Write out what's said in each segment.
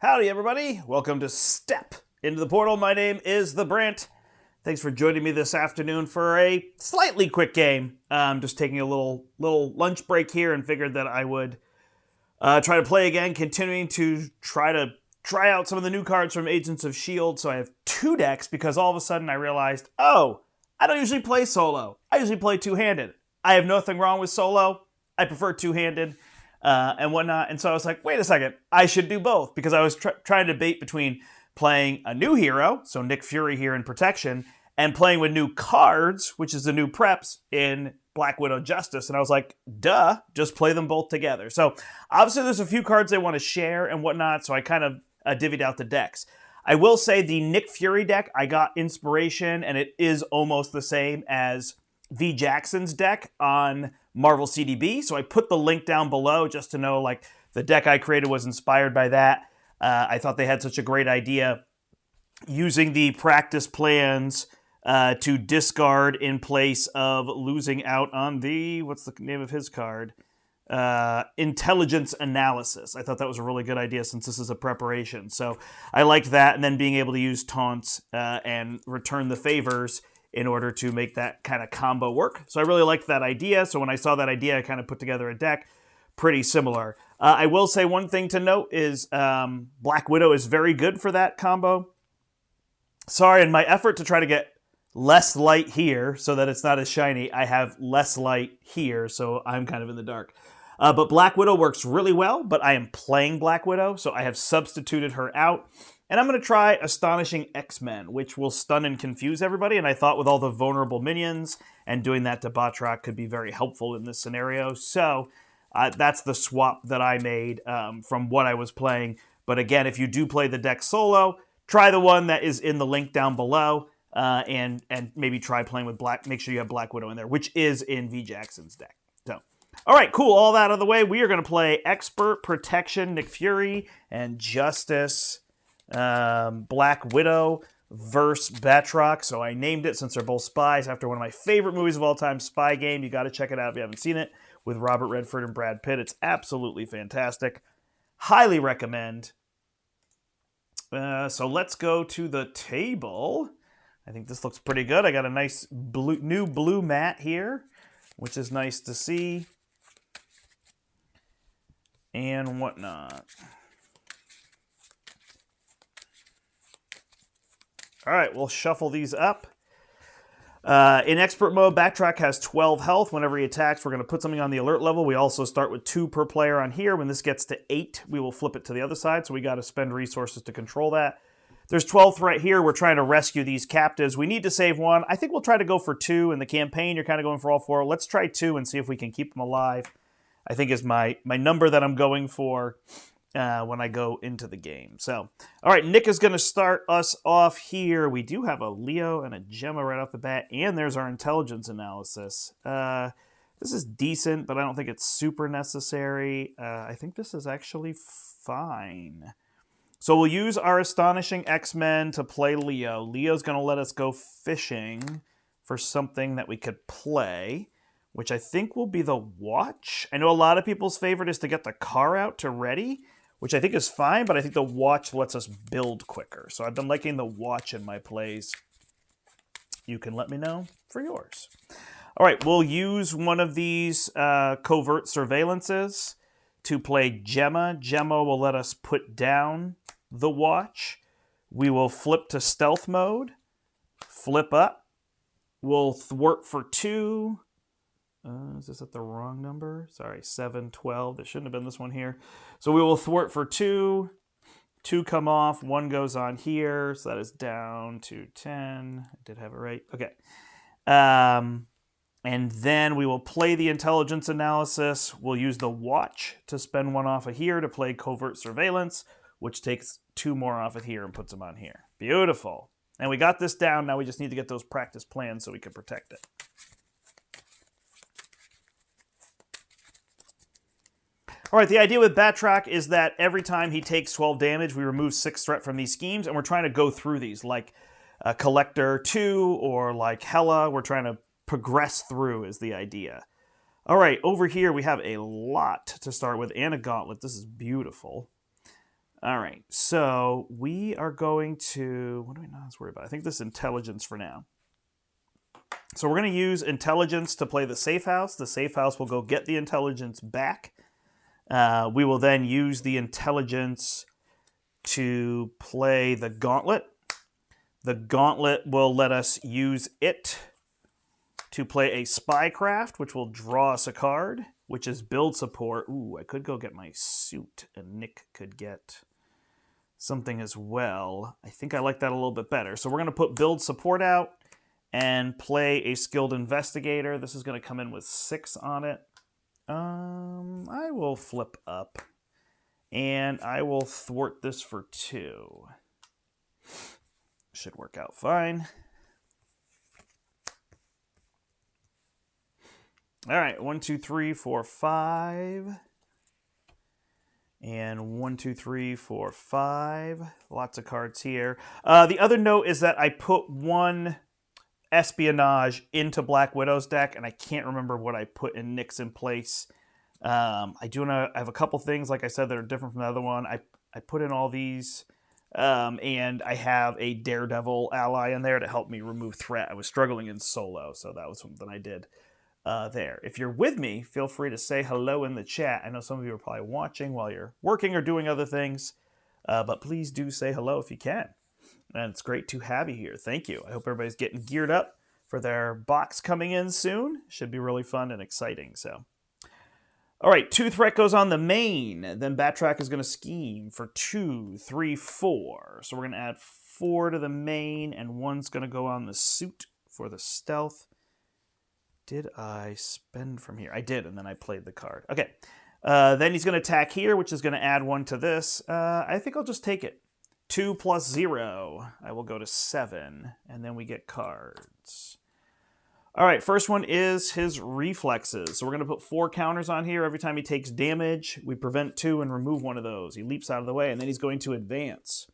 Howdy, everybody. Welcome to Step into the Portal. My name is the Brandt. Thanks for joining me this afternoon for a slightly quick game. Just taking a little lunch break here and figured that I would try to play again, continuing to try out some of the new cards from Agents of S.H.I.E.L.D. So I have two decks because all of a sudden I realized, oh, I don't usually play solo. I usually play two-handed. I have nothing wrong with solo. I prefer two-handed. And whatnot. And so I was like, wait a second, I should do both because I was trying to debate between playing a new hero, so Nick Fury here in Protection, and playing with new cards, which is the new preps in Black Widow Justice. And I was like, duh, just play them both together. So obviously there's a few cards they want to share and whatnot, so I kind of divvied out the decks. I will say the Nick Fury deck, I got inspiration, and it is almost the same as V. Jackson's deck on Marvel CDB, so I put the link down below just to know, like, the deck I created was inspired by that. I thought they had such a great idea using the practice plans to discard in place of losing out on the, what's the name of his card? Intelligence Analysis. I thought that was a really good idea since this is a preparation. So I liked that, and then being able to use taunts and return the favors in order to make that kind of combo work. So I really liked that idea. So when I saw that idea, I kind of put together a deck pretty similar. I will say one thing to note is Black Widow is very good for that combo. Sorry, in my effort to try to get less light here so that it's not as shiny, I have less light here, so I'm kind of in the dark. But Black Widow works really well, but I am playing Black Widow, so I have substituted her out. And I'm going to try Astonishing X-Men, which will stun and confuse everybody. And I thought with all the vulnerable minions and doing that to Batroc could be very helpful in this scenario. So that's the swap that I made from what I was playing. But again, if you do play the deck solo, try the one that is in the link down below and maybe try playing with Black. Make sure you have Black Widow in there, which is in V. Jackson's deck. So, all right, cool. All that out of the way, we are going to play Expert, Protection, Nick Fury, and Justice. Black Widow versus Batroc. So I named it since they're both spies after one of my favorite movies of all time, Spy Game. You got to check it out if you haven't seen it, with Robert Redford and Brad Pitt. It's absolutely fantastic. Highly recommend. So let's go to the table. I think this looks pretty good. I got a nice new blue mat here, which is nice to see. And whatnot. All right, we'll shuffle these up. In expert mode, Batroc has 12 health. Whenever he attacks, we're going to put something on the alert level. We also start with 2 per player on here. When this gets to 8, we will flip it to the other side, so we got to spend resources to control that. There's 12 right here. We're trying to rescue these captives. We need to save 1. I think we'll try to go for 2. In the campaign, you're kind of going for all 4. Let's try 2 and see if we can keep them alive. I think is my number that I'm going for when I go into the game. So, all right, Nick is going to start us off here. We do have a Leo and a Gemma right off the bat, and there's our intelligence analysis. This is decent, but I don't think it's super necessary. I think this is actually fine. So we'll use our Astonishing X-Men to play Leo. Leo's going to let us go fishing for something that we could play, which I think will be the Watch. I know a lot of people's favorite is to get the car out to ready, which I think is fine, but I think the Watch lets us build quicker. So I've been liking the Watch in my plays. You can let me know for yours. All right, we'll use one of these covert surveillances to play Gemma. Gemma will let us put down the Watch. We will flip to stealth mode, flip up. We'll thwart for 2. Is this at the wrong number? Sorry, 7, 12. It shouldn't have been this one here. So we will thwart for 2. 2 come off. 1 goes on here. So that is down to 10. I did have it right. Okay. And then we will play the intelligence analysis. We'll use the Watch to spend 1 off of here to play covert surveillance, which takes 2 more off of here and puts them on here. Beautiful. And we got this down. Now we just need to get those practice plans so we can protect it. All right, the idea with Batroc is that every time he takes 12 damage, we remove 6 threat from these schemes, and we're trying to go through these, like Collector 2 or like Hela. We're trying to progress through is the idea. All right, over here we have a lot to start with and a gauntlet. This is beautiful. All right, so we are going to, what do we not worry about? I think this is intelligence for now. So we're going to use intelligence to play the safe house. The safe house will go get the intelligence back. We will then use the intelligence to play the gauntlet. The gauntlet will let us use it to play a spycraft, which will draw us a card, which is build support. Ooh, I could go get my suit, and Nick could get something as well. I think I like that a little bit better. So we're going to put build support out and play a skilled investigator. This is going to come in with 6 on it. I will flip up, and I will thwart this for 2. Should work out fine. All right, 1, 2, 3, 4, 5. And 1, 2, 3, 4, 5. Lots of cards here. The other note is that I put 1 espionage into Black Widow's deck, and I can't remember what I put in Nick's in place. I have a couple things, like I said, that are different from the other one. I put in all these, and I have a Daredevil ally in there to help me remove threat. I was struggling in solo, so that was something I did there. If you're with me, feel free to say hello in the chat. I know some of you are probably watching while you're working or doing other things, but please do say hello if you can. And it's great to have you here. Thank you. I hope everybody's getting geared up for their box coming in soon. Should be really fun and exciting. So, all right, 2 threat goes on the main. Then Batroc is going to scheme for 2, 3, 4. So we're going to add 4 to the main, and 1's going to go on the suit for the stealth. Did I spend from here? I did, and then I played the card. Okay. Then he's going to attack here, which is going to add 1 to this. I think I'll just take it. 2 plus 0. I will go to 7, and then we get cards. All right, first one is his reflexes. So we're going to put 4 counters on here. Every time he takes damage, we prevent 2 and remove 1 of those. He leaps out of the way, and then he's going to advance.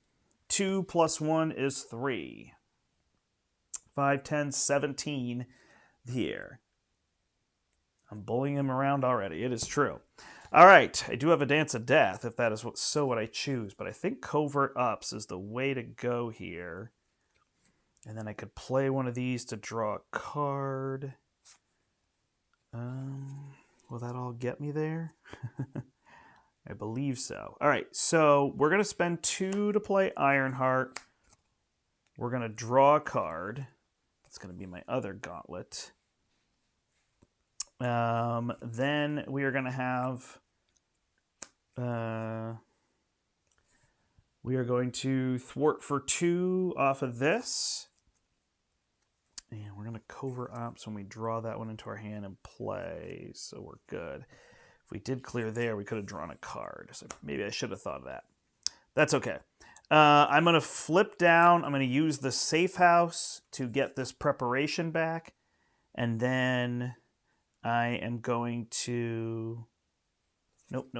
2 plus 1 is 3. 5, 10, 17 here. I'm bullying him around already. It is true. All right, I do have a Dance of Death, if that is what I choose. But I think Covert Ups is the way to go here. And then I could play one of these to draw a card. Will that all get me there? I believe so. All right, so we're going to spend 2 to play Ironheart. We're going to draw a card. That's going to be my other gauntlet. Then we are going to have... we are going to thwart for 2 off of this. And we're going to Covert Ops when we draw that one into our hand and play. So we're good. If we did clear there, we could have drawn a card. So maybe I should have thought of that. That's okay. I'm going to flip down. I'm going to use the safe house to get this preparation back. And then I am going to... Nope.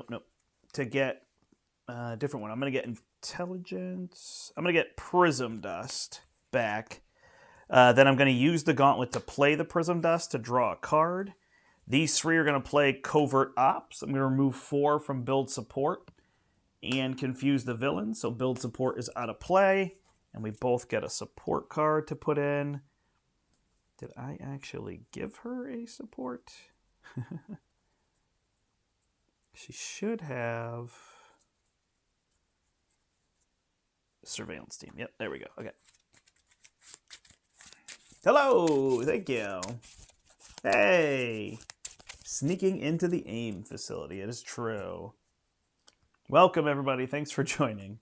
To get a different one. I'm going to get intelligence. I'm going to get prism dust back. Then I'm going to use the gauntlet to play the prism dust to draw a card. These 3 are going to play Covert Ops. I'm going to remove 4 from build support and confuse the villain. So build support is out of play. And we both get a support card to put in. Did I actually give her a support? She should have... Surveillance team. Yep, there we go. Okay. Hello! Thank you. Hey! Sneaking into the AIM facility. It is true. Welcome, everybody. Thanks for joining.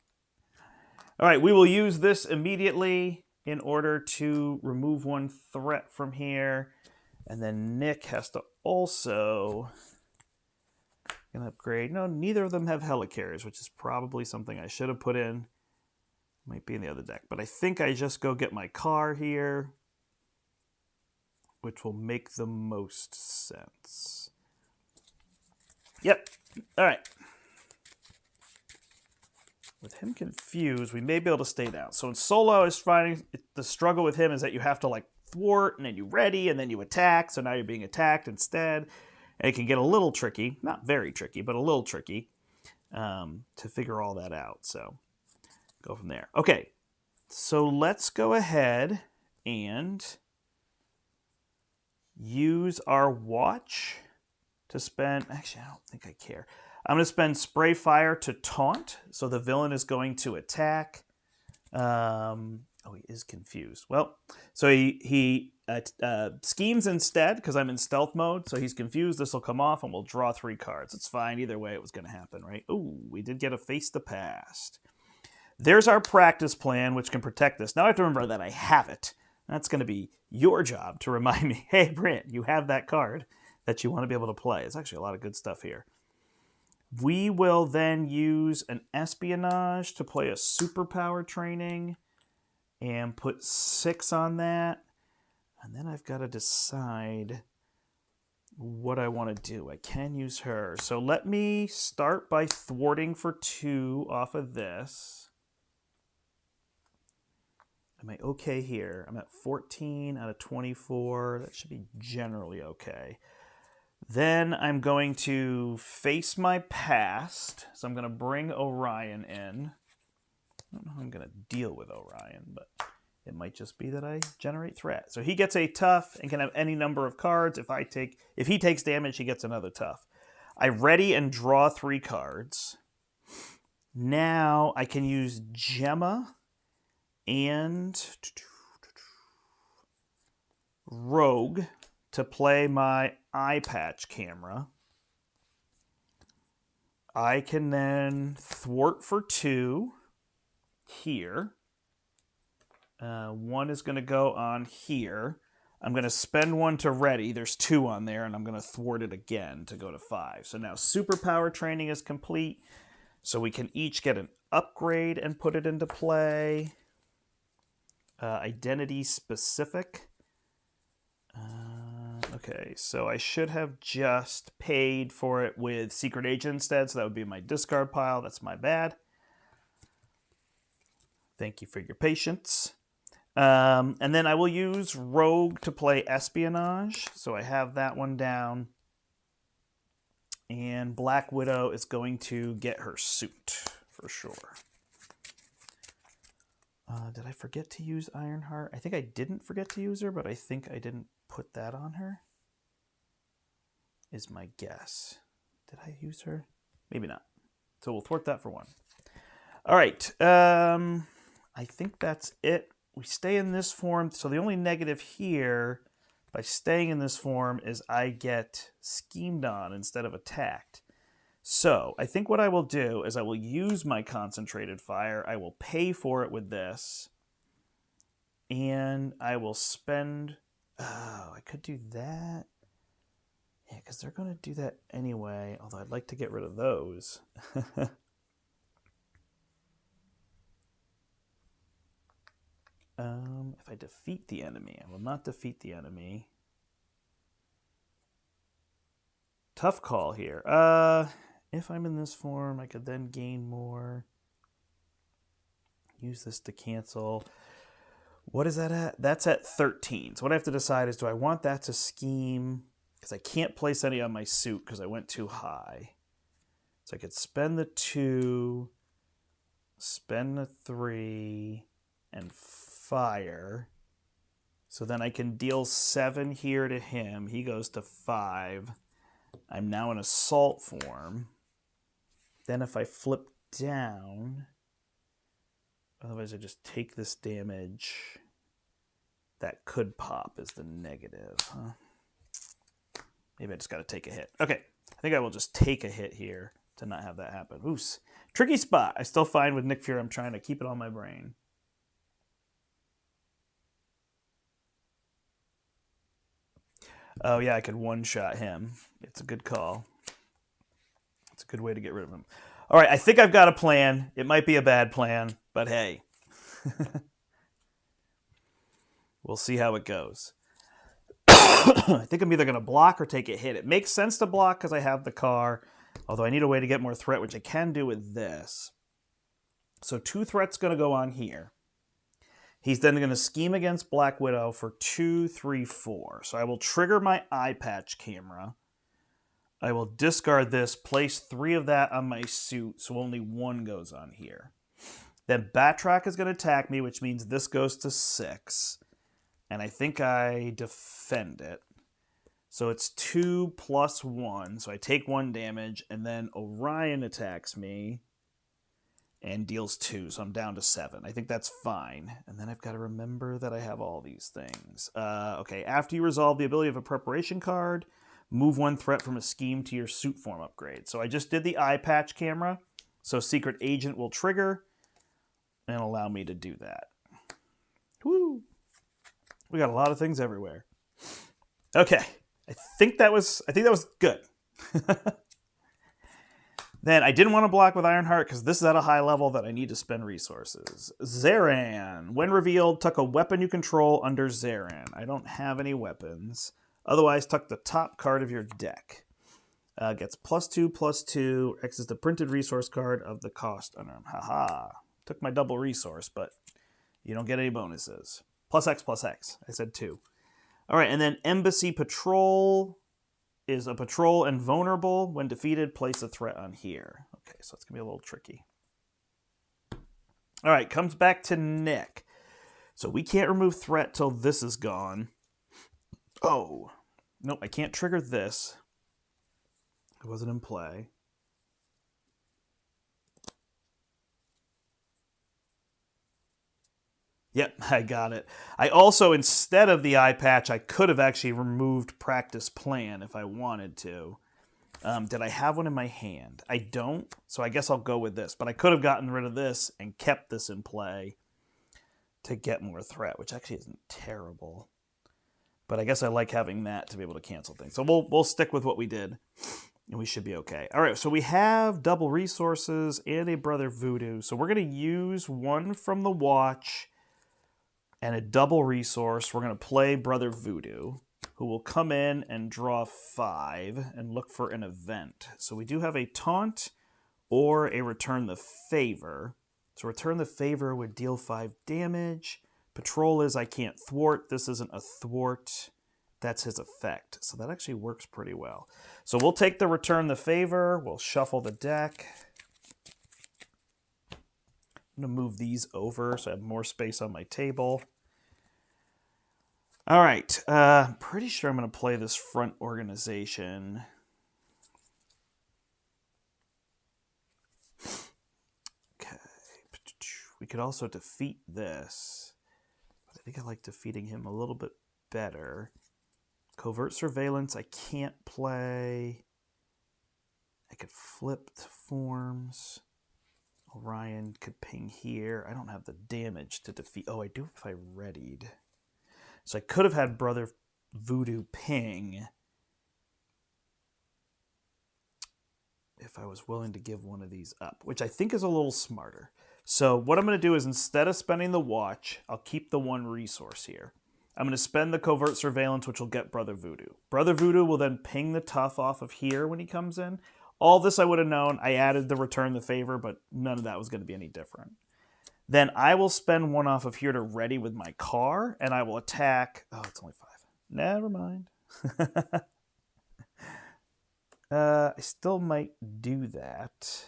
All right, we will use this immediately in order to remove 1 threat from here. And then Nick has to also... Gonna upgrade. No, neither of them have helicarriers, which is probably something I should have put in. Might be in the other deck. But I think I just go get my car here, which will make the most sense. Yep. All right. With him confused, we may be able to stay down. So in solo, I was finding the struggle with him is that you have to like thwart, and then you ready, and then you attack. So now you're being attacked instead. And it can get a little tricky. Not very tricky, but a little tricky. to figure all that out. So go from there. Okay, so let's go ahead and use our watch to spend... Actually, I don't think I care. I'm going to spend Spray Fire to taunt, so the villain is going to attack. Oh, he is confused. Well, so he schemes instead because I'm in stealth mode, so he's confused. This will come off, and we'll draw 3 cards. It's fine. Either way, it was going to happen, right? Ooh, we did get a Face the Past. There's our practice plan, which can protect this. Now I have to remember that I have it. That's going to be your job to remind me, hey, Brent, you have that card that you want to be able to play. It's actually a lot of good stuff here. We will then use an Espionage to play a Superpower Training and put 6 on that. And then I've got to decide what I want to do. I can use her. So let me start by thwarting for 2 off of this. Am I okay here? I'm at 14 out of 24. That should be generally okay. Then I'm going to face my past. So I'm going to bring Orion in. I don't know how I'm going to deal with Orion, but it might just be that I generate threat. So he gets a tough and can have any number of cards. If he takes damage, he gets another tough. I ready and draw 3 cards. Now I can use Gemma and Rogue to play my eye patch camera. I can then thwart for 2 here. 1 is going to go on here. I'm going to spend 1 to ready. There's 2 on there, and I'm going to thwart it again to go to 5. So now Superpower Training is complete. So we can each get an upgrade and put it into play. Identity Specific. Okay, so I should have just paid for it with Secret Agent instead, so that would be my discard pile. That's my bad. Thank you for your patience. And then I will use Rogue to play Espionage, so I have that one down. And Black Widow is going to get her suit, for sure. Did I forget to use Ironheart? I think I didn't forget to use her, but I think I didn't put that on her, is my guess. Did I use her? Maybe not. So we'll thwart that for 1. All right. I think that's it. We stay in this form. So the only negative here by staying in this form is I get schemed on instead of attacked. So I think what I will do is I will use my concentrated fire. I will pay for it with this. And I will spend... Oh, I could do that. Yeah, because they're going to do that anyway. Although I'd like to get rid of those. If I defeat the enemy, I will not defeat the enemy. Tough call here. If I'm in this form, I could then gain more. Use this to cancel. What is that at? That's at 13. So what I have to decide is, do I want that to scheme? Because I can't place any on my suit because I went too high. So I could spend the 2, spend the 3, and fire. So then I can deal 7 here to him. He goes to 5. I'm now in assault form. Then if I flip down, otherwise I just take this damage. That could pop as the negative, huh? Maybe I just got to take a hit. Okay, I think I will just take a hit here to not have that happen. Oops. Tricky spot. I still find with Nick Fury, I'm trying to keep it on my brain. Oh, yeah, I could one-shot him. It's a good call. It's a good way to get rid of him. All right, I think I've got a plan. It might be a bad plan, but hey. We'll see how it goes. I think I'm either going to block or take a hit. It makes sense to block because I have the car, although I need a way to get more threat, which I can do with this. So 2 threats going to go on here. He's then going to scheme against Black Widow for 2, 3, 4. So I will trigger my eye patch camera. I will discard this, place 3 of that on my suit, so only 1 goes on here. Then Batroc is going to attack me, which means this goes to 6. And I think I defend it. So it's 2 plus 1. So I take 1 damage, and then Orion attacks me and deals 2. So I'm down to 7. I think that's fine. And then I've got to remember that I have all these things. Okay, after you resolve the ability of a preparation card, move 1 threat from a scheme to your suit form upgrade. So I just did the eye patch camera. So Secret Agent will trigger and allow me to do that. Woo! We got a lot of things everywhere. Okay, I think that was good. Then I didn't want to block with Ironheart because this is at a high level that I need to spend resources. Zaran, when revealed, tuck a weapon you control under Zaran. I don't have any weapons. Otherwise, tuck the top card of your deck. Gets +2/+2. X is the printed resource card of the cost under him. Haha. Took my double resource, but you don't get any bonuses. +X. I said 2. All right, and then Embassy Patrol is a patrol and vulnerable. When defeated, place a threat on here. Okay, so it's going to be a little tricky. All right, comes back to Nick. So we can't remove threat till this is gone. Oh, nope, I can't trigger this. It wasn't in play. Yep, I got it. I also, instead of the eye patch, I could have actually removed practice plan if I wanted to. Did I have one in my hand? I don't, so I guess I'll go with this. But I could have gotten rid of this and kept this in play to get more threat, which actually isn't terrible. But I guess I like having that to be able to cancel things. So we'll stick with what we did, and we should be okay. All right, so we have double resources and a Brother Voodoo. So we're going to use 1 from the watch and a double resource. We're going to play Brother Voodoo, who will come in and draw 5 and look for an event. So we do have a taunt or a return the favor. So return the favor would deal 5 damage. Patrol is I can't thwart. This isn't a thwart. That's his effect. So that actually works pretty well. So we'll take the return the favor. We'll shuffle the deck. I'm going to move these over so I have more space on my table. All right. I'm pretty sure I'm going to play this front organization. Okay. We could also defeat this. But I think I like defeating him a little bit better. Covert Surveillance, I can't play. I could flip the forms. Orion could ping here. I don't have the damage to defeat. Oh, I do if I readied. So I could have had Brother Voodoo ping if I was willing to give one of these up, which I think is a little smarter. So what I'm going to do is instead of spending the watch, I'll keep the 1 resource here. I'm going to spend the Covert Surveillance, which will get Brother Voodoo. Brother Voodoo will then ping the tough off of here when he comes in. All this I would have known. I added the return the favor, but none of that was going to be any different. Then I will spend 1 off of here to ready with my car, and I will attack. Oh, it's only 5. Never mind. I still might do that.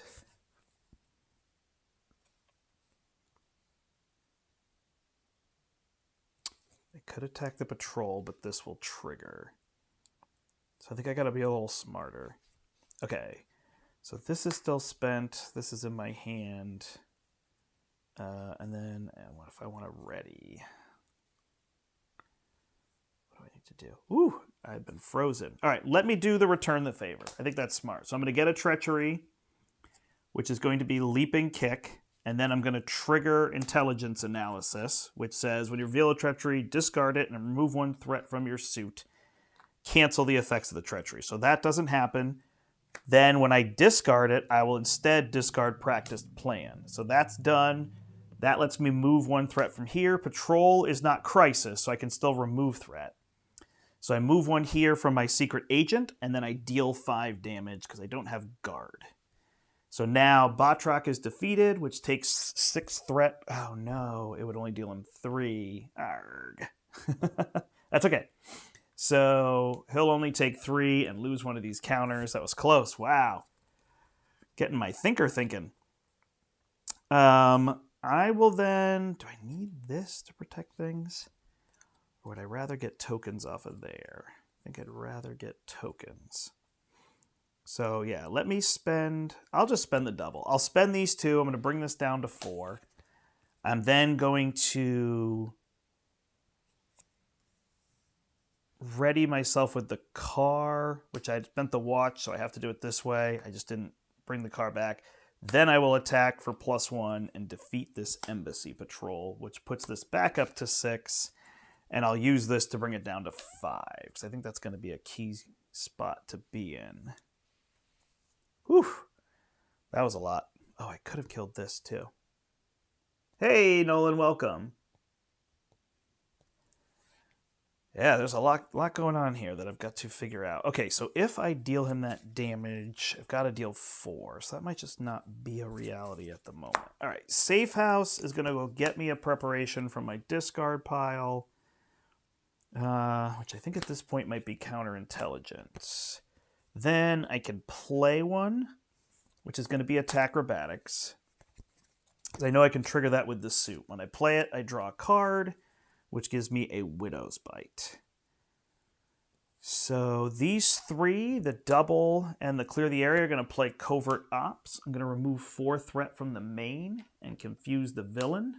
I could attack the patrol, but this will trigger. So I think I got to be a little smarter. Okay, so this is still spent. This is in my hand. And then what if I want to ready? What do I need to do? Ooh, I've been frozen. All right, let me do the return the favor. I think that's smart. So I'm going to get a treachery, which is going to be leaping kick. And then I'm going to trigger intelligence analysis, which says when you reveal a treachery, discard it and remove 1 threat from your suit. Cancel the effects of the treachery. So that doesn't happen. Then when I discard it, I will instead discard practiced plan. So that's done. That lets me move 1 threat from here. Patrol is not crisis, so I can still remove threat. So I move 1 here from my secret agent, and then I deal 5 damage because I don't have guard. So now Batroc is defeated, which takes 6 threat. Oh no, it would only deal him 3. Arg. That's okay. So he'll only take 3 and lose one of these counters. That was close. Wow. Getting my thinker thinking. I will then... Do I need this to protect things? Or would I rather get tokens off of there? I think I'd rather get tokens. So yeah, let me spend... I'll just spend the double. I'll spend these 2. I'm going to bring this down to 4. I'm then going to ready myself with the car, which I spent the watch, so I have to do it this way. I just didn't bring the car back. Then I will attack for +1 and defeat this embassy patrol, which puts this back up to 6. And I'll use this to bring it down to 5, because I think that's going to be a key spot to be in. Whew. That was a lot. Oh, I could have killed this too. Hey, Nolan, welcome. Yeah, there's a lot going on here that I've got to figure out. Okay, so if I deal him that damage, I've got to deal 4. So that might just not be a reality at the moment. All right, Safe House is going to go get me a preparation from my discard pile, which I think at this point might be counterintelligence. Then I can play one, which is going to be attack acrobatics. I know I can trigger that with the suit. When I play it, I draw a card, which gives me a Widow's Bite. So these 3, the double and the clear the area, are going to play covert ops. I'm going to remove 4 threat from the main and confuse the villain.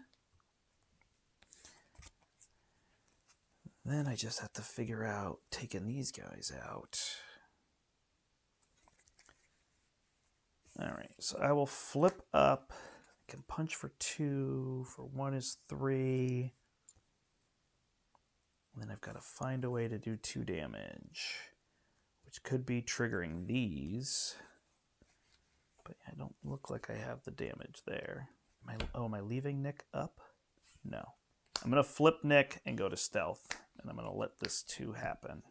Then I just have to figure out taking these guys out. All right, so I will flip up. I can punch for 2. For 1 is 3. And then I've got to find a way to do 2 damage, which could be triggering these. But I don't look like I have the damage there. Am I leaving Nick up? No. I'm going to flip Nick and go to stealth, and I'm going to let this 2 happen.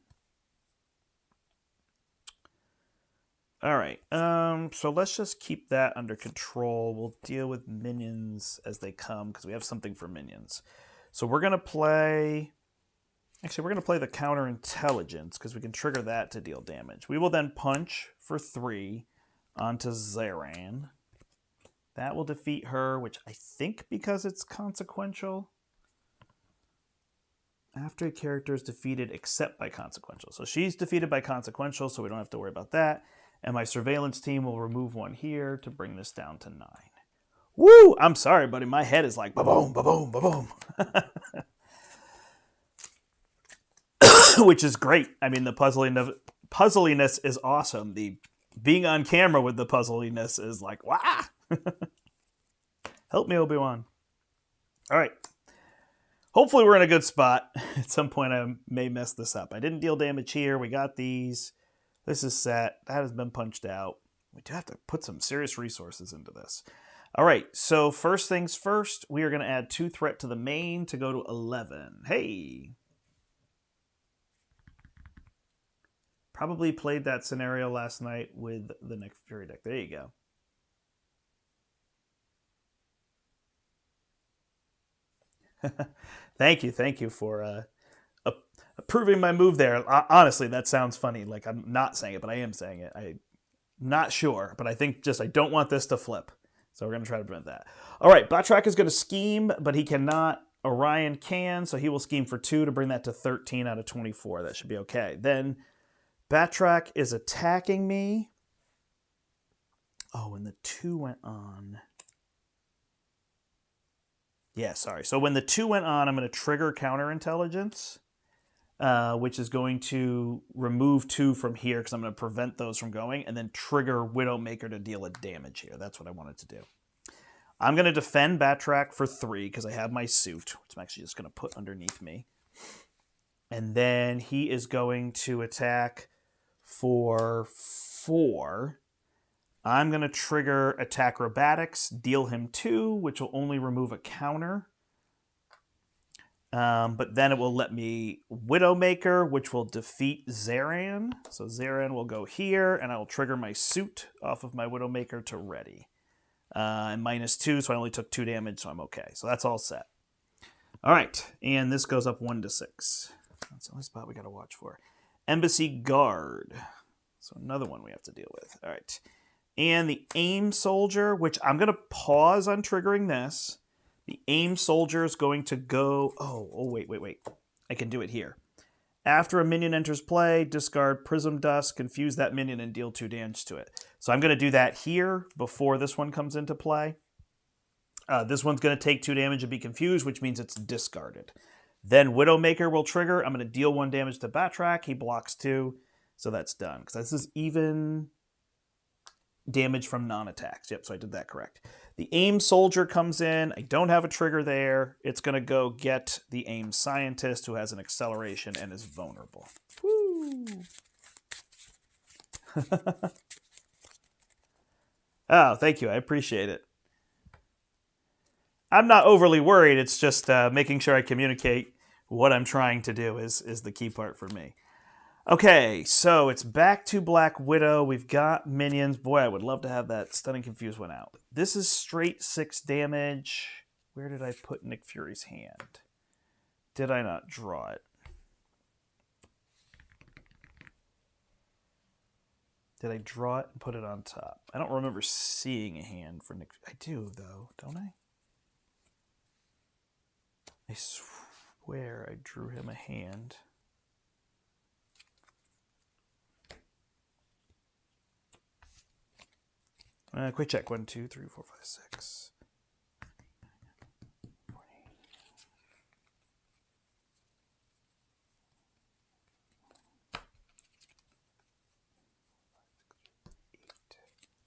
All right, so let's just keep that under control. We'll deal with minions as they come, because we have something for minions. So we're going to play... Actually, we're going to play the counterintelligence, because we can trigger that to deal damage. We will then punch for 3 onto Zaran. That will defeat her, which I think because it's consequential. After a character is defeated except by consequential. So she's defeated by consequential, so we don't have to worry about that. And my surveillance team will remove 1 here to bring this down to 9. Woo! I'm sorry, buddy. My head is like ba-boom, ba-boom, ba-boom. Which is great. I mean, the puzzliness is awesome. The being on camera with the puzzliness is like, wow. Help me, Obi-Wan. All right. Hopefully we're in a good spot. At some point I may mess this up. I didn't deal damage here. We got these. This is set. That has been punched out. We do have to put some serious resources into this. All right, so first things first, we are going to add 2 threat to the main to go to 11. Hey! Probably played that scenario last night with the Nick Fury deck. There you go. Thank you for approving my move there. Honestly, that sounds funny. Like, I'm not saying it, but I am saying it. I'm not sure, but I think just I don't want this to flip. So we're going to try to prevent that. All right, Batroc is going to scheme, but he cannot. Orion can, so he will scheme for 2 to bring that to 13 out of 24. That should be okay. Then Batroc is attacking me. Oh, and the 2 went on. Yeah, sorry. So when the 2 went on, I'm going to trigger counterintelligence, which is going to remove 2 from here because I'm going to prevent those from going, and then trigger Widowmaker to deal a damage here. That's what I wanted to do. I'm going to defend Batroc for 3 because I have my suit, which I'm actually just going to put underneath me. And then he is going to attack for 4. I'm going to trigger attack acrobatics, deal him 2, which will only remove a counter. But then it will let me Widowmaker, which will defeat Zaran. So Zaran will go here, and I will trigger my suit off of my Widowmaker to ready. And -2, so I only took 2 damage, so I'm okay. So that's all set. All right, and this goes up 1 to 6. That's the only spot we got to watch for. Embassy Guard. So another one we have to deal with. All right. And the aim soldier, which I'm going to pause on triggering this. The aim soldier is going to go... Oh, wait. I can do it here. After a minion enters play, discard Prism Dust, confuse that minion, and deal 2 damage to it. So I'm going to do that here before this one comes into play. This one's going to take 2 damage and be confused, which means it's discarded. Then Widowmaker will trigger. I'm going to deal 1 damage to Batroc. He blocks 2, so that's done. Because this is even damage from non-attacks. Yep, so I did that correct. The aim soldier comes in. I don't have a trigger there. It's going to go get the aim scientist, who has an acceleration and is vulnerable. Woo! Oh, thank you. I appreciate it. I'm not overly worried. It's just making sure I communicate what I'm trying to do is the key part for me. Okay, so it's back to Black Widow. We've got minions. Boy, I would love to have that Stunning Confuse one out. This is straight 6 damage. Where did I put Nick Fury's hand? Did I not draw it? Did I draw it and put it on top? I don't remember seeing a hand for Nick. I do, though, don't I? I swear I drew him a hand. Quick check. 1, 2, 3, 4, 5, 6.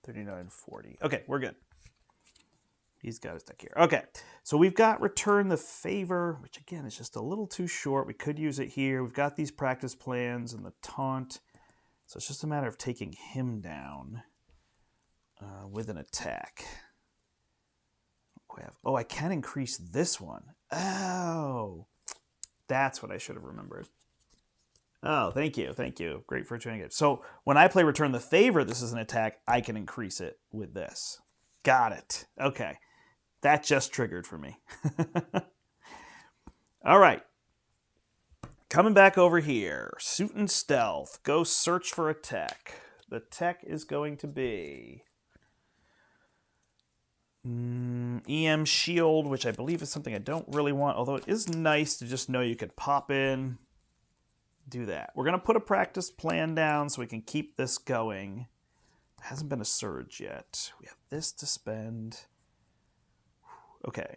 39, 40. Okay, we're good. He's got his deck here. Okay, so we've got Return the Favor, which again is just a little too short. We could use it here. We've got these practice plans and the taunt. So it's just a matter of taking him down with an attack. Oh, I can increase this one. Oh, that's what I should have remembered. Oh, thank you. Thank you. Great for training it. So when I play Return the Favor, this is an attack. I can increase it with this. Got it. Okay. That just triggered for me. All right. Coming back over here. Suit and Stealth. Go search for a tech. The tech is going to be EM Shield, which I believe is something I don't really want, although it is nice to just know you could pop in, do that. We're going to put a practice plan down so we can keep this going. It hasn't been a surge yet. We have this to spend. Okay.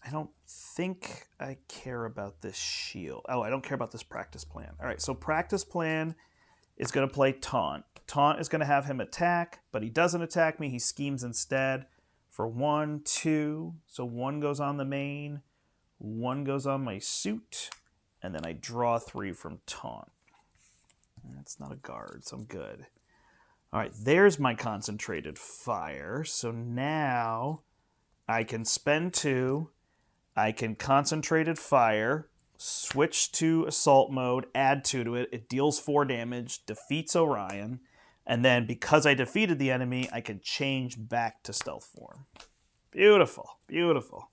I don't think I care about this shield. Oh, I don't care about this practice plan. All right, so practice plan is going to play Taunt. Taunt is going to have him attack, but he doesn't attack me. He schemes instead for 1, 2. So 1 goes on the main, 1 goes on my suit, and then I draw 3 from Taunt. That's not a guard, so I'm good. All right, there's my concentrated fire. So now I can spend 2. I can concentrated fire, switch to assault mode, add 2 to it. It deals 4 damage, defeats Orion. And then because I defeated the enemy, I can change back to stealth form. Beautiful, beautiful.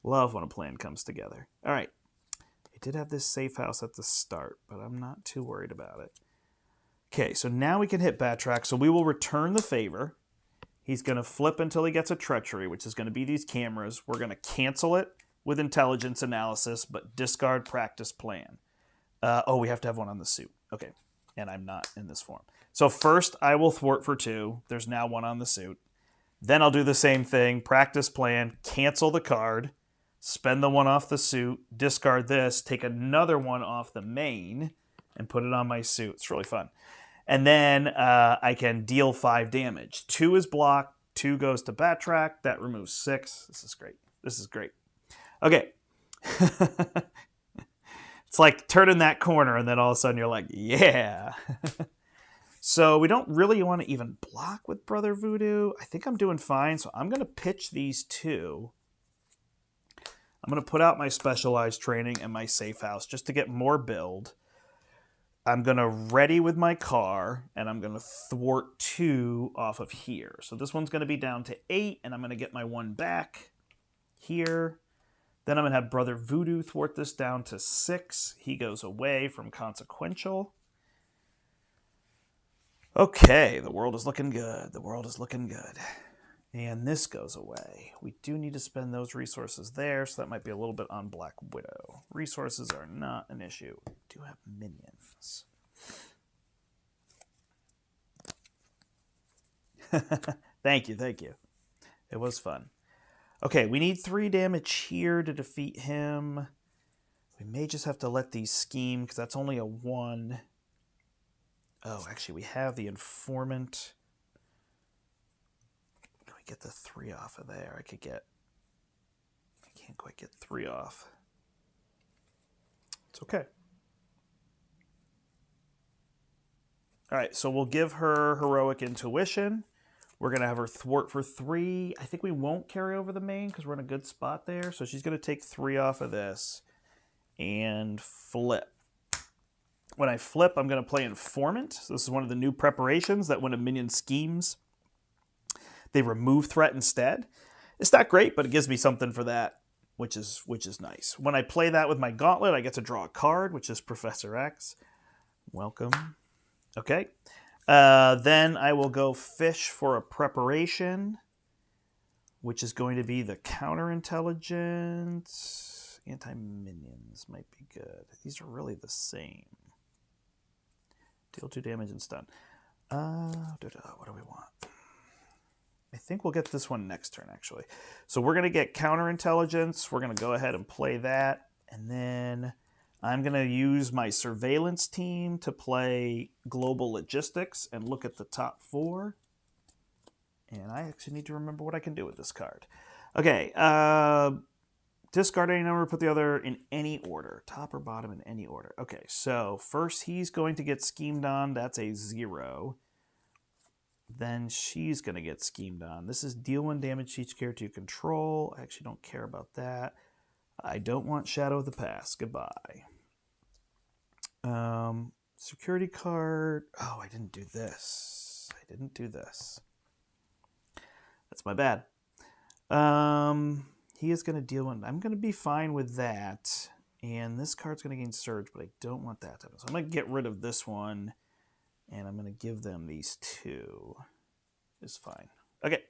Love when a plan comes together. All right. I did have this safe house at the start, but I'm not too worried about it. Okay, so now we can hit Batroc. So we will return the favor. He's going to flip until he gets a treachery, which is going to be these cameras. We're going to cancel it with intelligence analysis, but discard practice plan. Oh, we have to have one on the suit. Okay, and I'm not in this form. So first, I will thwart for 2. There's now 1 on the suit. Then I'll do the same thing. Practice plan, cancel the card, spend the 1 off the suit, discard this, take another 1 off the main, and put it on my suit. It's really fun. And then I can deal 5 damage. 2 is blocked. 2 goes to Batroc. That removes 6. This is great. This is great. Okay. It's like turning that corner, and then all of a sudden you're like, yeah. So we don't really want to even block with Brother Voodoo. I think I'm doing fine, so I'm going to pitch these 2. I'm going to put out my specialized training and my safe house just to get more build. I'm going to ready with my car, and I'm going to thwart 2 off of here. So this one's going to be down to 8, and I'm going to get my 1 back here. Then I'm going to have Brother Voodoo thwart this down to 6. He goes away from consequential. Okay, the world is looking good. The world is looking good. And this goes away. We do need to spend those resources there, so that might be a little bit on Black Widow. Resources are not an issue. We do have minions. Thank you, thank you. It was fun. Okay, we need 3 damage here to defeat him. We may just have to let these scheme, because that's only a 1. Oh, actually, we have the informant. Can we get the 3 off of there? I can't quite get 3 off. It's okay. All right, so we'll give her heroic intuition. We're going to have her thwart for 3. I think we won't carry over the main because we're in a good spot there. So she's going to take 3 off of this and flip. When I flip, I'm going to play Informant. So this is one of the new preparations that when a minion schemes, they remove threat instead. It's not great, but it gives me something for that, which is nice. When I play that with my gauntlet, I get to draw a card, which is Professor X. Welcome. Okay. Then I will go fish for a preparation, which is going to be the counterintelligence. Anti-minions might be good. These are really the same. Deal 2 damage and stun. What do we want? I think we'll get this one next turn, actually. So we're going to get counterintelligence. We're going to go ahead and play that. And then I'm going to use my surveillance team to play global logistics and look at the top 4. And I actually need to remember what I can do with this card. Okay, discard any number, put the other in any order. Top or bottom in any order. Okay, so first he's going to get schemed on. That's a 0. Then she's going to get schemed on. This is deal 1 damage to each character you control. I actually don't care about that. I don't want Shadow of the Past. Goodbye. Security card. Oh, I didn't do this. That's my bad. He is going to deal 1. I'm going to be fine with that. And this card's going to gain Surge, but I don't want that to happen. So I'm going to get rid of this one. And I'm going to give them these 2. It's fine. Okay.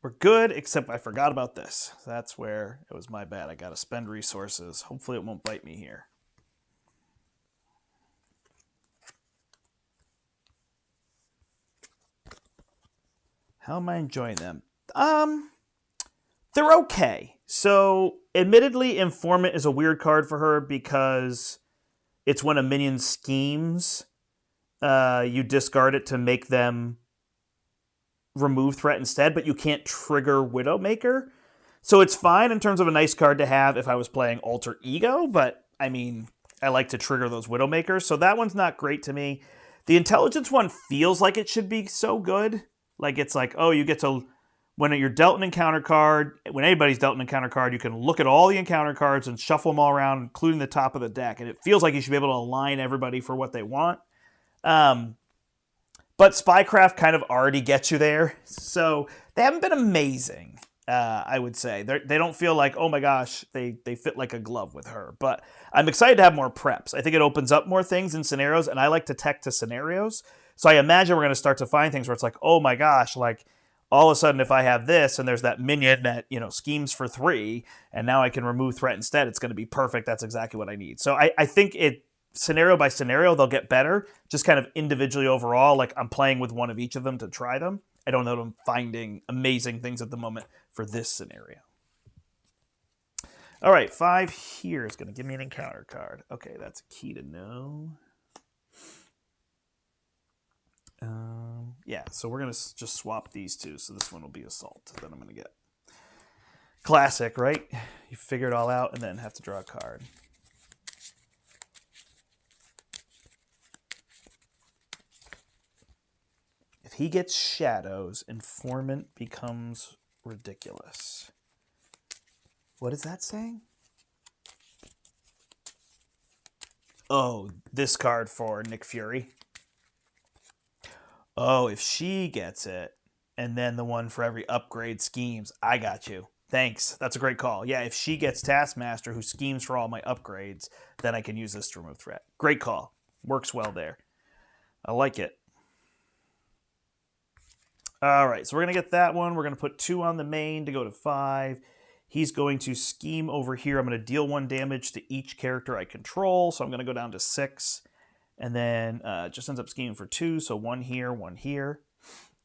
We're good, except I forgot about this. That's where it was my bad. I got to spend resources. Hopefully it won't bite me here. How am I enjoying them? They're okay. So, admittedly, Informant is a weird card for her because it's when a minion schemes, you discard it to make them remove threat instead, but you can't trigger Widowmaker. So it's fine in terms of a nice card to have if I was playing Alter Ego, but I mean, I like to trigger those Widowmakers, so that one's not great to me. The intelligence one feels like it should be so good. Like it's like, oh, you get to, when you're dealt an encounter card, when anybody's dealt an encounter card, you can look at all the encounter cards and shuffle them all around, including the top of the deck, and it feels like you should be able to align everybody for what they want. But Spycraft kind of already gets you there, so they haven't been amazing, I would say. They don't feel like, oh my gosh, they fit like a glove with her. But I'm excited to have more preps. I think it opens up more things in scenarios, and I like to tech to scenarios. So I imagine we're going to start to find things where it's like, oh my gosh, like all of a sudden if I have this and there's that minion that, schemes for 3, and now I can remove threat instead, it's going to be perfect. That's exactly what I need. So I think it, scenario by scenario, they'll get better. Just kind of individually overall, like I'm playing with one of each of them to try them. I don't know that I'm finding amazing things at the moment for this scenario. All right, 5 here is going to give me an encounter card. Okay, that's a key to know. Yeah, so we're going to just swap these 2. So this one will be Assault. Then I'm going to get classic, right? You figure it all out and then have to draw a card. If he gets Shadows, Informant becomes ridiculous. What is that saying? Oh, this card for Nick Fury. Oh, if she gets it, and then the one for every upgrade schemes. I got you. Thanks. That's a great call. Yeah, if she gets Taskmaster who schemes for all my upgrades, then I can use this to remove threat. Great call. Works well there. I like it. All right, so we're going to get that one. We're going to put 2 on the main to go to 5. He's going to scheme over here. I'm going to deal 1 damage to each character I control, so I'm going to go down to 6. And then just ends up scheming for 2, so 1 here, 1 here.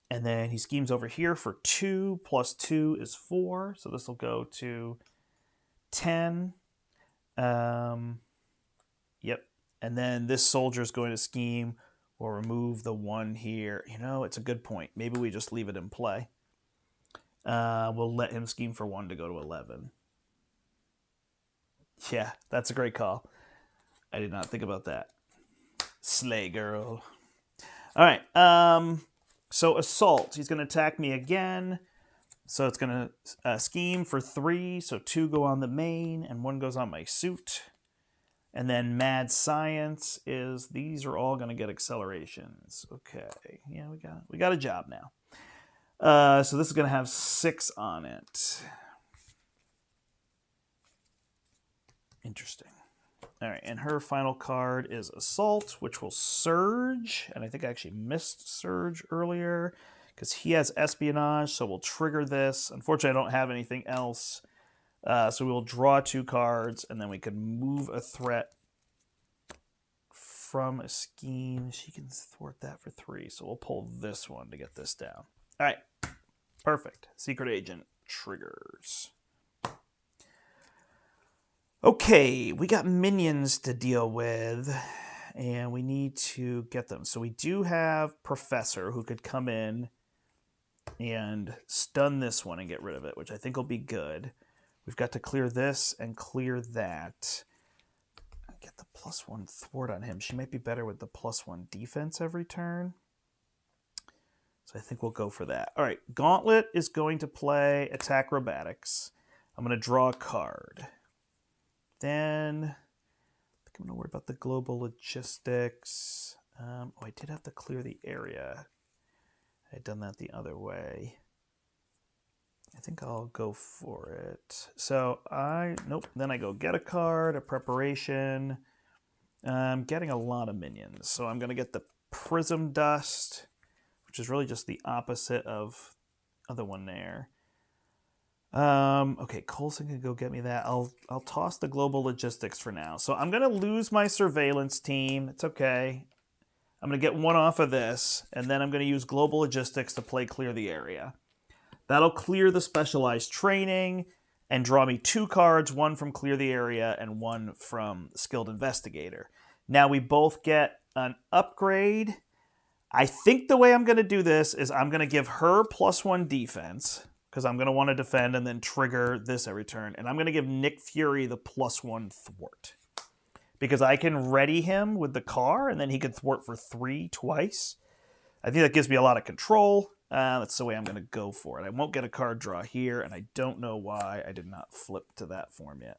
And then he schemes over here for 2, plus 2 is 4. So this will go to 10. Yep. And then this soldier is going to scheme. We'll remove the 1 here. You know, it's a good point. Maybe we just leave it in play. We'll let him scheme for 1 to go to 11. Yeah, that's a great call. I did not think about that. Slay girl. All right. So Assault, he's going to attack me again. So it's going to scheme for 3. So 2 go on the main and 1 goes on my suit. And then Mad Science is, these are all going to get accelerations. Okay. Yeah, we got a job now. So this is going to have 6 on it. Interesting. All right, and her final card is Assault, which will Surge. And I think I actually missed Surge earlier because he has Espionage, so we'll trigger this. Unfortunately, I don't have anything else. So we will draw 2 cards, and then we can move a threat from a scheme. She can thwart that for 3, so we'll pull this one to get this down. All right, perfect. Secret Agent triggers. Okay, we got minions to deal with, and we need to get them. So we do have Professor, who could come in and stun this one and get rid of it, which I think will be good. We've got to clear this and clear that. Get the +1 thwart on him. She might be better with the +1 defense every turn. So I think we'll go for that. All right, Gauntlet is going to play Attack Acrobatics. I'm going to draw a card. Then I think I'm going to worry about the global logistics. I did have to clear the area. I had done that the other way. I think I'll go for it. So nope. Then I go get a card, a preparation. I'm getting a lot of minions. So I'm going to get the Prism Dust, which is really just the opposite of other one there. Okay, Coulson can go get me that. I'll toss the global logistics for now. So I'm going to lose my surveillance team. It's okay. I'm going to get 1 off of this, and then I'm going to use global logistics to play clear the area. That'll clear the specialized training and draw me 2 cards, 1 from clear the area and 1 from skilled investigator. Now we both get an upgrade. I think the way I'm going to do this is I'm going to give her +1 defense, because I'm going to want to defend and then trigger this every turn. And I'm going to give Nick Fury the +1 thwart, because I can ready him with the car and then he can thwart for 3 twice. I think that gives me a lot of control. That's the way I'm going to go for it. I won't get a card draw here, and I don't know why I did not flip to that form yet.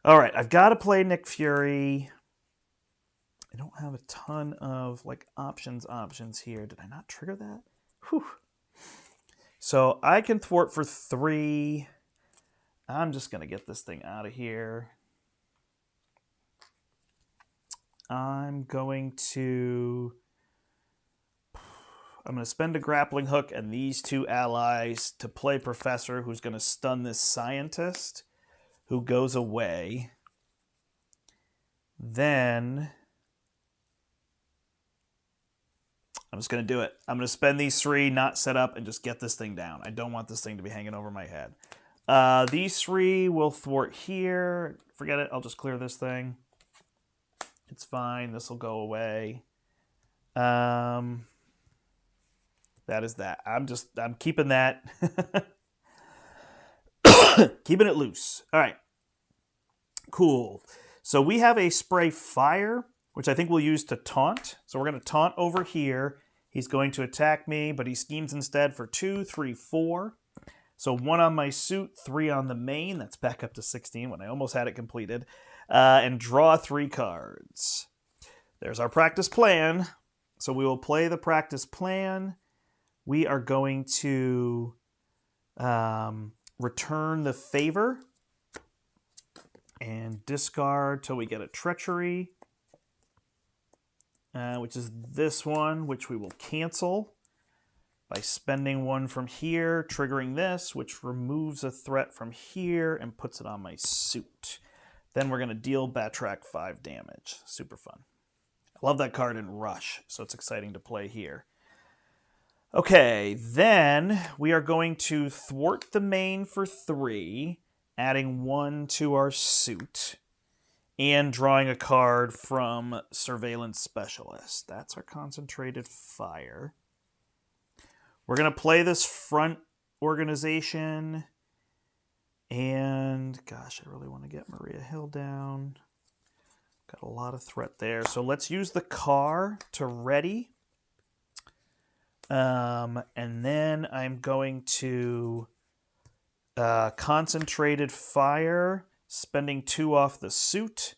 All right, I've got to play Nick Fury. I don't have a ton of options here. Did I not trigger that? Whew. So I can thwart for 3. I'm just going to get this thing out of here. I'm going to spend a grappling hook and these 2 allies to play Professor, who's going to stun this scientist, who goes away. Then I'm just going to do it. I'm going to spend these 3, not set up, and just get this thing down. I don't want this thing to be hanging over my head. These 3 will thwart here. Forget it. I'll just clear this thing. It's fine. This will go away. That is that. I'm keeping that. Keeping it loose. All right. Cool. So we have a spray fire, which I think we'll use to taunt. So we're going to taunt over here. He's going to attack me, but he schemes instead for 2, 3, 4. So 1 on my suit, 3 on the main. That's back up to 16 when I almost had it completed. And draw 3 cards. There's our practice plan. So we will play the practice plan. We are going to return the favor and discard till we get a treachery, which is this one, which we will cancel by spending one from here, triggering this, which removes a threat from here and puts it on my suit. Then we're going to deal Batroc 5 damage. Super fun. I love that card in Rush, so it's exciting to play here. Okay, then we are going to thwart the main for 3, adding 1 to our suit, and drawing a card from Surveillance Specialist. That's our concentrated fire. We're going to play this front organization, and gosh, I really want to get Maria Hill down. Got a lot of threat there. So let's use the car to ready. And then I'm going to concentrated fire, spending 2 off the suit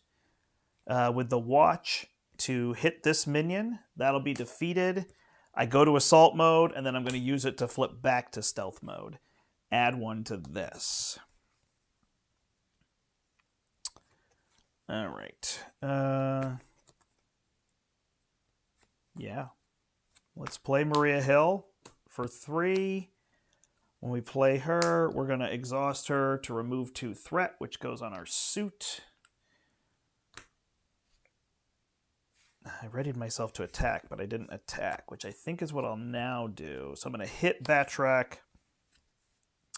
with the watch to hit this minion. That'll be defeated. I go to assault mode, and then I'm going to use it to flip back to stealth mode. Add 1 to this. All right. Yeah. Let's play Maria Hill for 3. When we play her, we're going to exhaust her to remove 2 threat, which goes on our suit. I readied myself to attack, but I didn't attack, which I think is what I'll now do. So I'm going to hit Batroc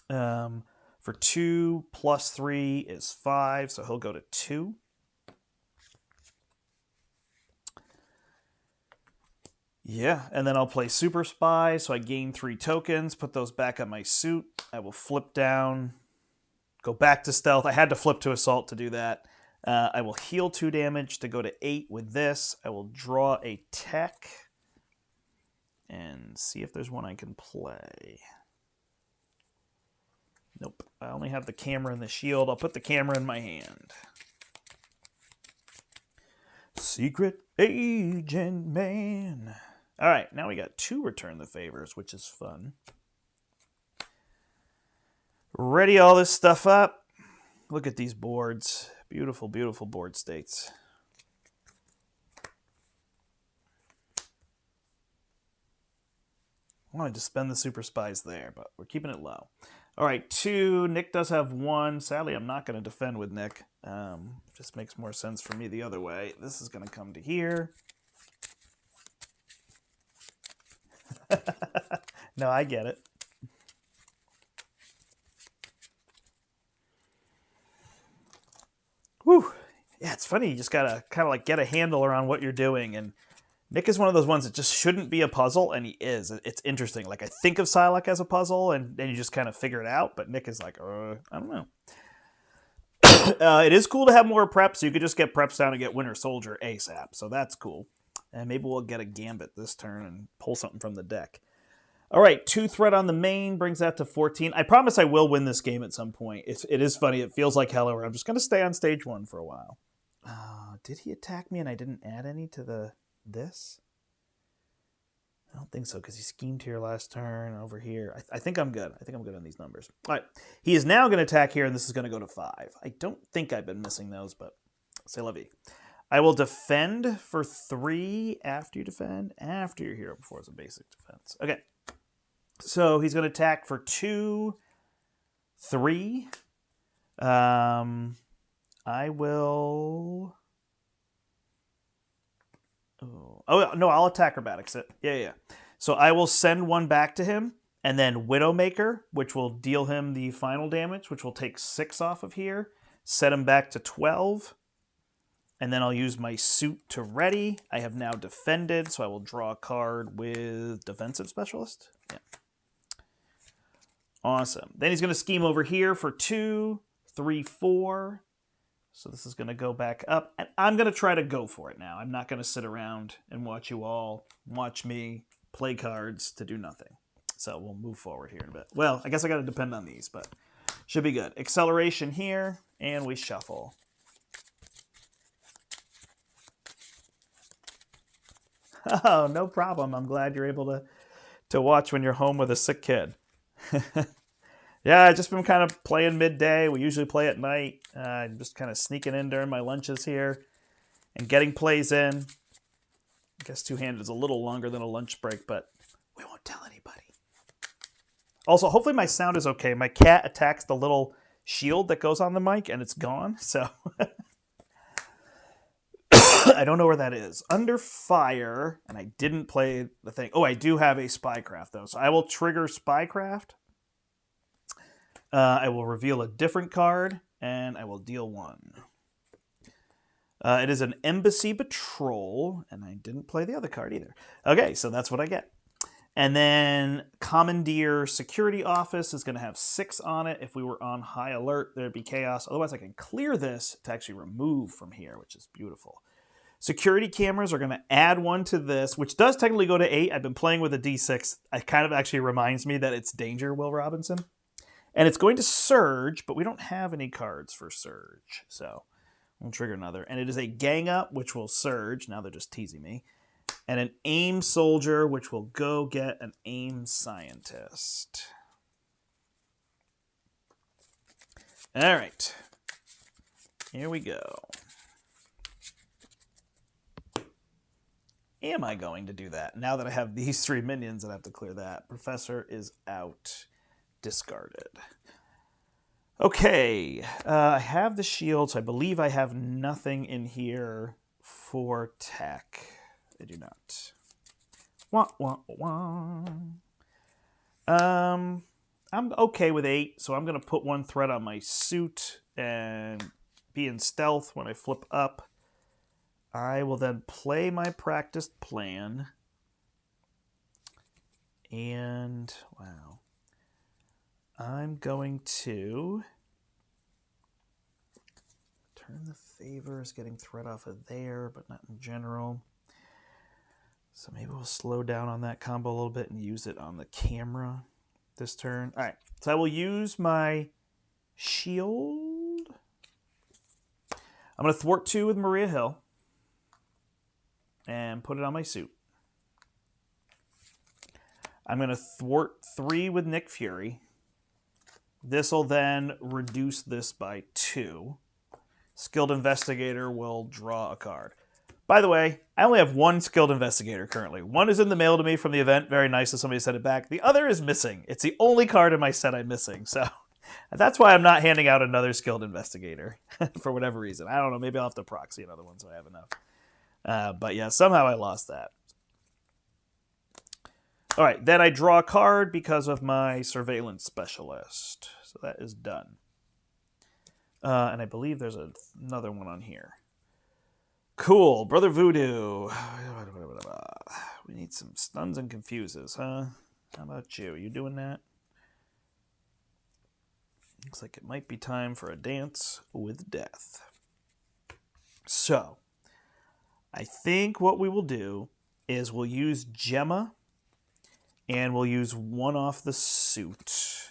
for 2 plus 3 is 5, so he'll go to 2. Yeah, and then I'll play Super Spy, so I gain 3 tokens, put those back on my suit. I will flip down, go back to stealth. I had to flip to assault to do that. I will heal 2 damage to go to 8 with this. I will draw a tech and see if there's one I can play. Nope, I only have the camera and the shield. I'll put the camera in my hand. Secret Agent Man. All right, now we got 2 Return the Favors, which is fun. Ready all this stuff up. Look at these boards. Beautiful, beautiful board states. I wanted to spend the Super Spies there, but we're keeping it low. All right, 2. Nick does have 1. Sadly, I'm not going to defend with Nick. Just makes more sense for me the other way. This is going to come to here. No, I get it. Whew. Yeah, it's funny. You just got to kind of like get a handle around what you're doing. And Nick is one of those ones that just shouldn't be a puzzle, and he is. It's interesting. Like, I think of Psylocke as a puzzle, and then you just kind of figure it out. But Nick is like, I don't know. It is cool to have more prep, so you could just get preps down and get Winter Soldier ASAP. So that's cool. And maybe we'll get a Gambit this turn and pull something from the deck. All right, 2 threat on the main brings that to 14. I promise I will win this game at some point. It is funny. It feels like hell, where I'm just going to stay on stage 1 for a while. Did he attack me and I didn't add any to this? I don't think so, because he schemed here last turn over here. I think I'm good. I think I'm good on these numbers. All right, he is now going to attack here, and this is going to go to 5. I don't think I've been missing those, but c'est la vie. I will defend for 3 after you defend, after your hero before is a basic defense. Okay. So he's going to attack for 2, 3. I will... Oh, no, I'll attack acrobatics it. Yeah. So I will send 1 back to him, and then Widowmaker, which will deal him the final damage, which will take 6 off of here, set him back to 12. And then I'll use my suit to ready. I have now defended, so I will draw a card with Defensive Specialist. Yeah. Awesome. Then he's going to scheme over here for 2, 3, 4. So this is going to go back up. And I'm going to try to go for it now. I'm not going to sit around and watch you all watch me play cards to do nothing. So we'll move forward here in a bit. Well, I guess I got to depend on these, but should be good. Acceleration here, and we shuffle. Oh, no problem. I'm glad you're able to watch when you're home with a sick kid. Yeah, I've just been kind of playing midday. We usually play at night. I'm just kind of sneaking in during my lunches here and getting plays in. I guess two-handed is a little longer than a lunch break, but we won't tell anybody. Also, hopefully my sound is okay. My cat attacks the little shield that goes on the mic, and it's gone, so I don't know where that is. Under fire, and I didn't play the thing. Oh, I do have a spycraft, though, so I will trigger spycraft. I will reveal a different card, and I will deal one. It is an Embassy Patrol, and I didn't play the other card either. Okay, so that's what I get. And then Commandeer Security Office is going to have 6 on it. If we were on high alert, there'd be chaos. Otherwise, I can clear this to actually remove from here, which is beautiful. Security cameras are going to add 1 to this, which does technically go to 8. I've been playing with a D6. It kind of actually reminds me that it's danger, Will Robinson. And it's going to surge, but we don't have any cards for surge. So we'll trigger another. And it is a gang up, which will surge. Now they're just teasing me. And an aim soldier, which will go get an aim scientist. All right. Here we go. Am I going to do that? Now that I have these 3 minions, I have to clear that. Professor is out. Discarded. Okay. I have the shield, so I believe I have nothing in here for tech. I do not. Wah, wah, wah. I'm okay with 8, so I'm going to put 1 thread on my suit and be in stealth when I flip up. I will then play my practiced plan. And, wow. I'm going to turn the favors, getting thread off of there, but not in general. So maybe we'll slow down on that combo a little bit and use it on the camera this turn. All right, so I will use my shield. I'm going to thwart 2 with Maria Hill and put it on my suit. I'm going to thwart 3 with Nick Fury. This will then reduce this by 2. Skilled Investigator will draw a card. By the way, I only have 1 Skilled Investigator currently. 1 is in the mail to me from the event. Very nice that somebody sent it back. The other is missing. It's the only card in my set I'm missing. So that's why I'm not handing out another Skilled Investigator for whatever reason. I don't know. Maybe I'll have to proxy another one so I have enough. But yeah, somehow I lost that. All right, then I draw a card because of my Surveillance Specialist. So that is done. And I believe there's another one on here. Cool. Brother Voodoo. We need some stuns and confuses, huh? How about you? Are you doing that? Looks like it might be time for a dance with death. So, I think what we will do is we'll use Gemma and we'll use 1 off the suit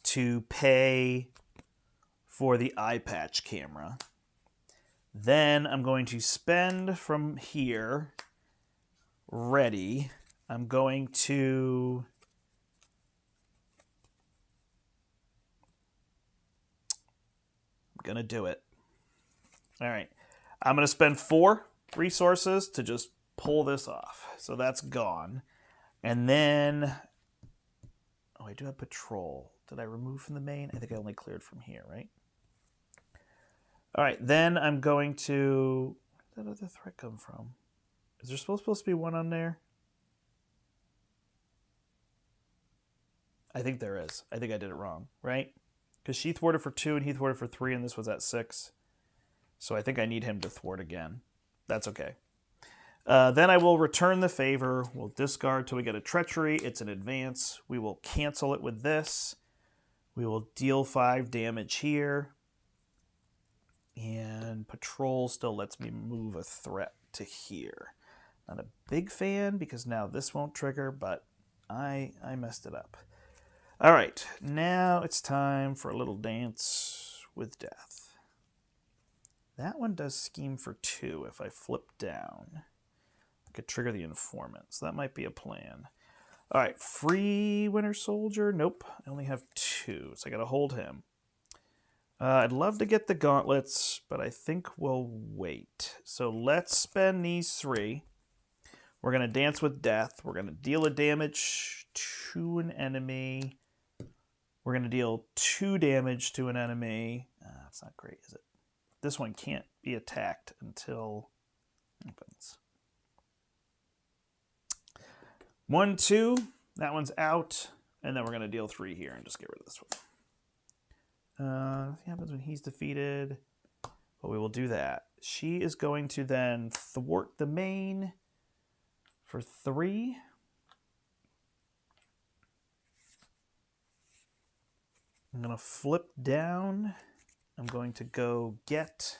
to pay for the eye patch camera. Then I'm going to spend from here, ready. I'm going to do it. All right. I'm going to spend 4 resources to just pull this off. So that's gone. And then, oh, I do have patrol. Did I remove from the main? I think I only cleared from here, right? All right, then I'm going to... Where did that other threat come from? Is there supposed to be 1 on there? I think there is. I think I did it wrong, right? Because she thwarted for 2 and he thwarted for 3 and this was at 6. So I think I need him to thwart again. That's okay. Then I will return the favor. We'll discard till we get a treachery. It's an advance. We will cancel it with this. We will deal 5 damage here. And patrol still lets me move a threat to here. Not a big fan because now this won't trigger, but I messed it up. All right, now it's time for a little dance with death. That one does scheme for 2 if I flip down. I could trigger the informant, so that might be a plan. All right, free Winter Soldier. Nope, I only have 2, so I got to hold him. I'd love to get the gauntlets, but I think we'll wait. So let's spend these 3. We're going to dance with death. We're going to deal a damage to an enemy. We're going to deal 2 damage to an enemy. That's not great, is it? This one can't be attacked until it happens. 1, 2. That one's out. And then we're going to deal 3 here and just get rid of this one. What happens when he's defeated? Well, we will do that. She is going to then thwart the main for 3. I'm going to flip down. I'm going to go get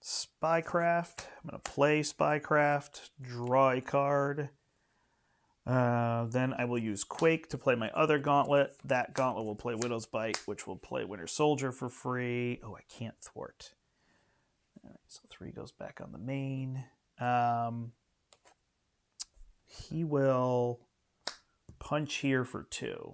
Spycraft. I'm going to play Spycraft, draw a card. Then I will use Quake to play my other gauntlet. That gauntlet will play Widow's Bite, which will play Winter Soldier for free. Oh, I can't thwart. All right, so 3 goes back on the main. He will punch here for 2.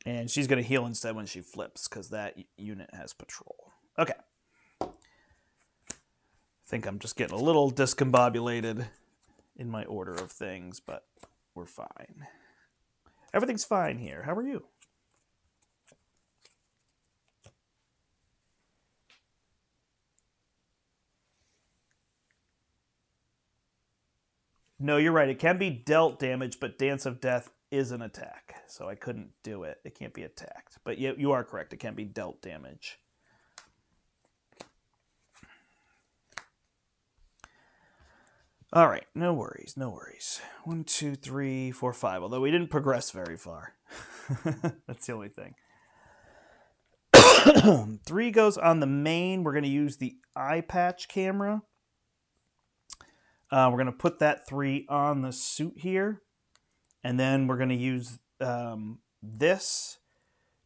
And she's going to heal instead when she flips, because that unit has patrol. Okay. I think I'm just getting a little discombobulated in my order of things, but we're fine. Everything's fine here. How are you? No, you're right. It can be dealt damage, but Dance of Death is an attack, so I couldn't do it. It can't be attacked. But you are correct. It can be dealt damage. All right, no worries, no worries. 1, 2, 3, 4, 5. Although we didn't progress very far. That's the only thing. 3 goes on the main. We're going to use the eye patch camera. We're going to put that 3 on the suit here. And then we're going to use this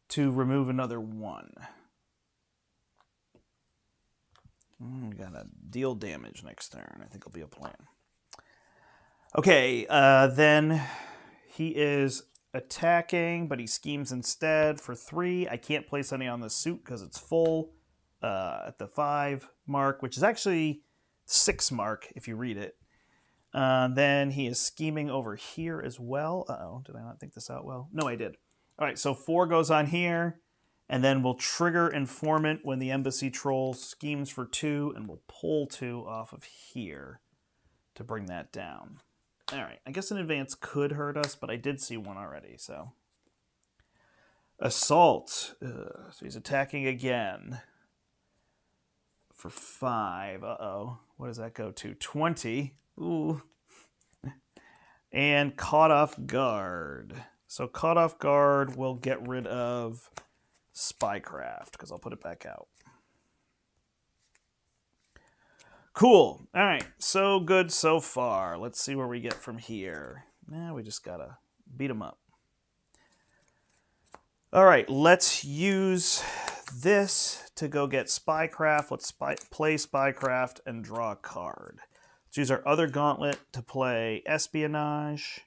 to remove another 1. We got to deal damage next turn. I think it'll be a plan. Okay, then he is attacking, but he schemes instead for 3. I can't place any on the suit because it's full at the 5 mark, which is actually 6 mark if you read it. Then he is scheming over here as well. Uh-oh, did I not think this out well? No, I did. All right, so 4 goes on here, and then we'll trigger Informant when the Embassy Troll schemes for 2, and we'll pull 2 off of here to bring that down. All right, I guess an advance could hurt us, but I did see 1 already, so. Assault. So he's attacking again for 5. Uh-oh. What does that go to? 20. Ooh. And Caught Off Guard. So Caught Off Guard will get rid of Spycraft, because I'll put it back out. Cool. All right. So good so far. Let's see where we get from here. Nah, we just got to beat them up. All right. Let's use this to go get Spycraft. Let's play Spycraft and draw a card. Let's use our other gauntlet to play Espionage.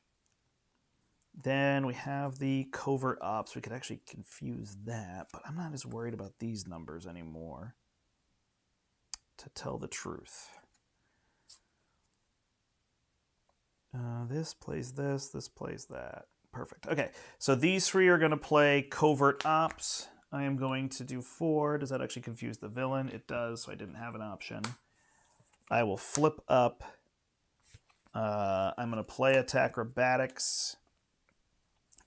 Then we have the Covert Ops. We could actually confuse that, but I'm not as worried about these numbers anymore, to tell the truth. This plays this, this plays that. Perfect. Okay, so these 3 are going to play Covert Ops. I am going to do 4. Does that actually confuse the villain? It does, so I didn't have an option. I will flip up. I'm going to play Attack Acrobatics.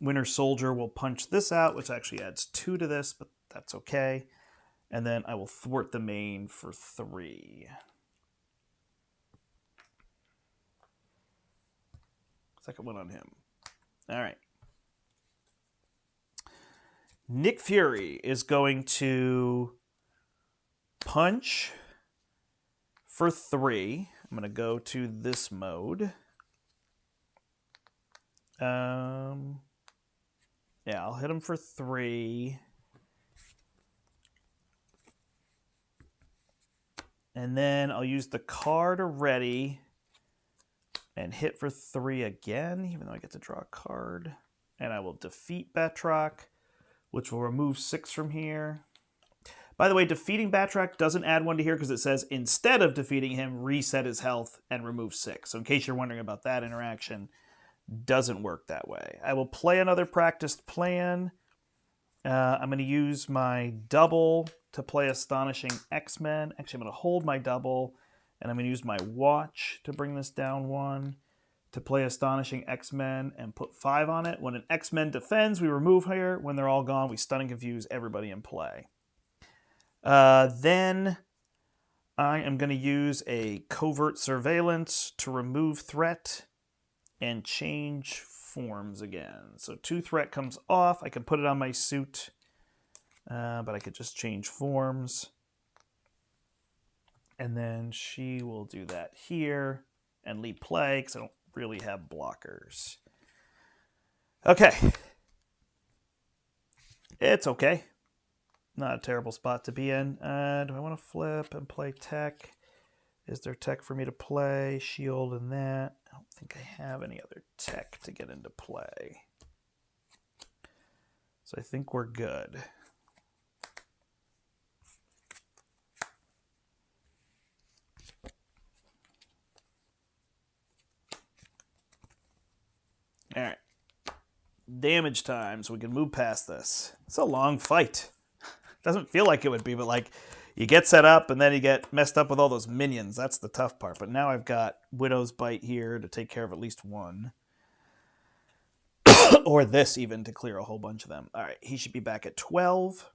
Winter Soldier will punch this out, which actually adds 2 to this, but that's okay. And then I will thwart the main for 3. Second one on him. All right. Nick Fury is going to punch for 3. I'm going to go to this mode. Yeah, I'll hit him for 3. And then I'll use the card ready and hit for 3 again, even though I get to draw a card. And I will defeat Batroc, which will remove 6 from here. By the way, defeating Batroc doesn't add 1 to here because it says instead of defeating him, reset his health and remove 6. So in case you're wondering about that interaction, doesn't work that way. I will play another practiced plan. I'm going to use my double to play Astonishing X-Men. Actually, I'm going to hold my double, and I'm going to use my watch to bring this down 1 to play Astonishing X-Men and put 5 on it. When an X-Men defends, we remove here. When they're all gone, we stun and confuse everybody in play. Then I am going to use a Covert Surveillance to remove threat and change forms again. So 2 threat comes off. I can put it on my suit, but I could just change forms. And then she will do that here and leave play because I don't really have blockers. Okay. It's okay. Not a terrible spot to be in. Do I want to flip and play tech? Is there tech for me to play? Shield and that. I don't think I have any other tech to get into play. So I think we're good. All right. Damage time, so we can move past this. It's a long fight. Doesn't feel like it would be, but like you get set up and then you get messed up with all those minions. That's the tough part. But now I've got Widow's Bite here to take care of at least 1. Or this even to clear a whole bunch of them. All right, he should be back at 12.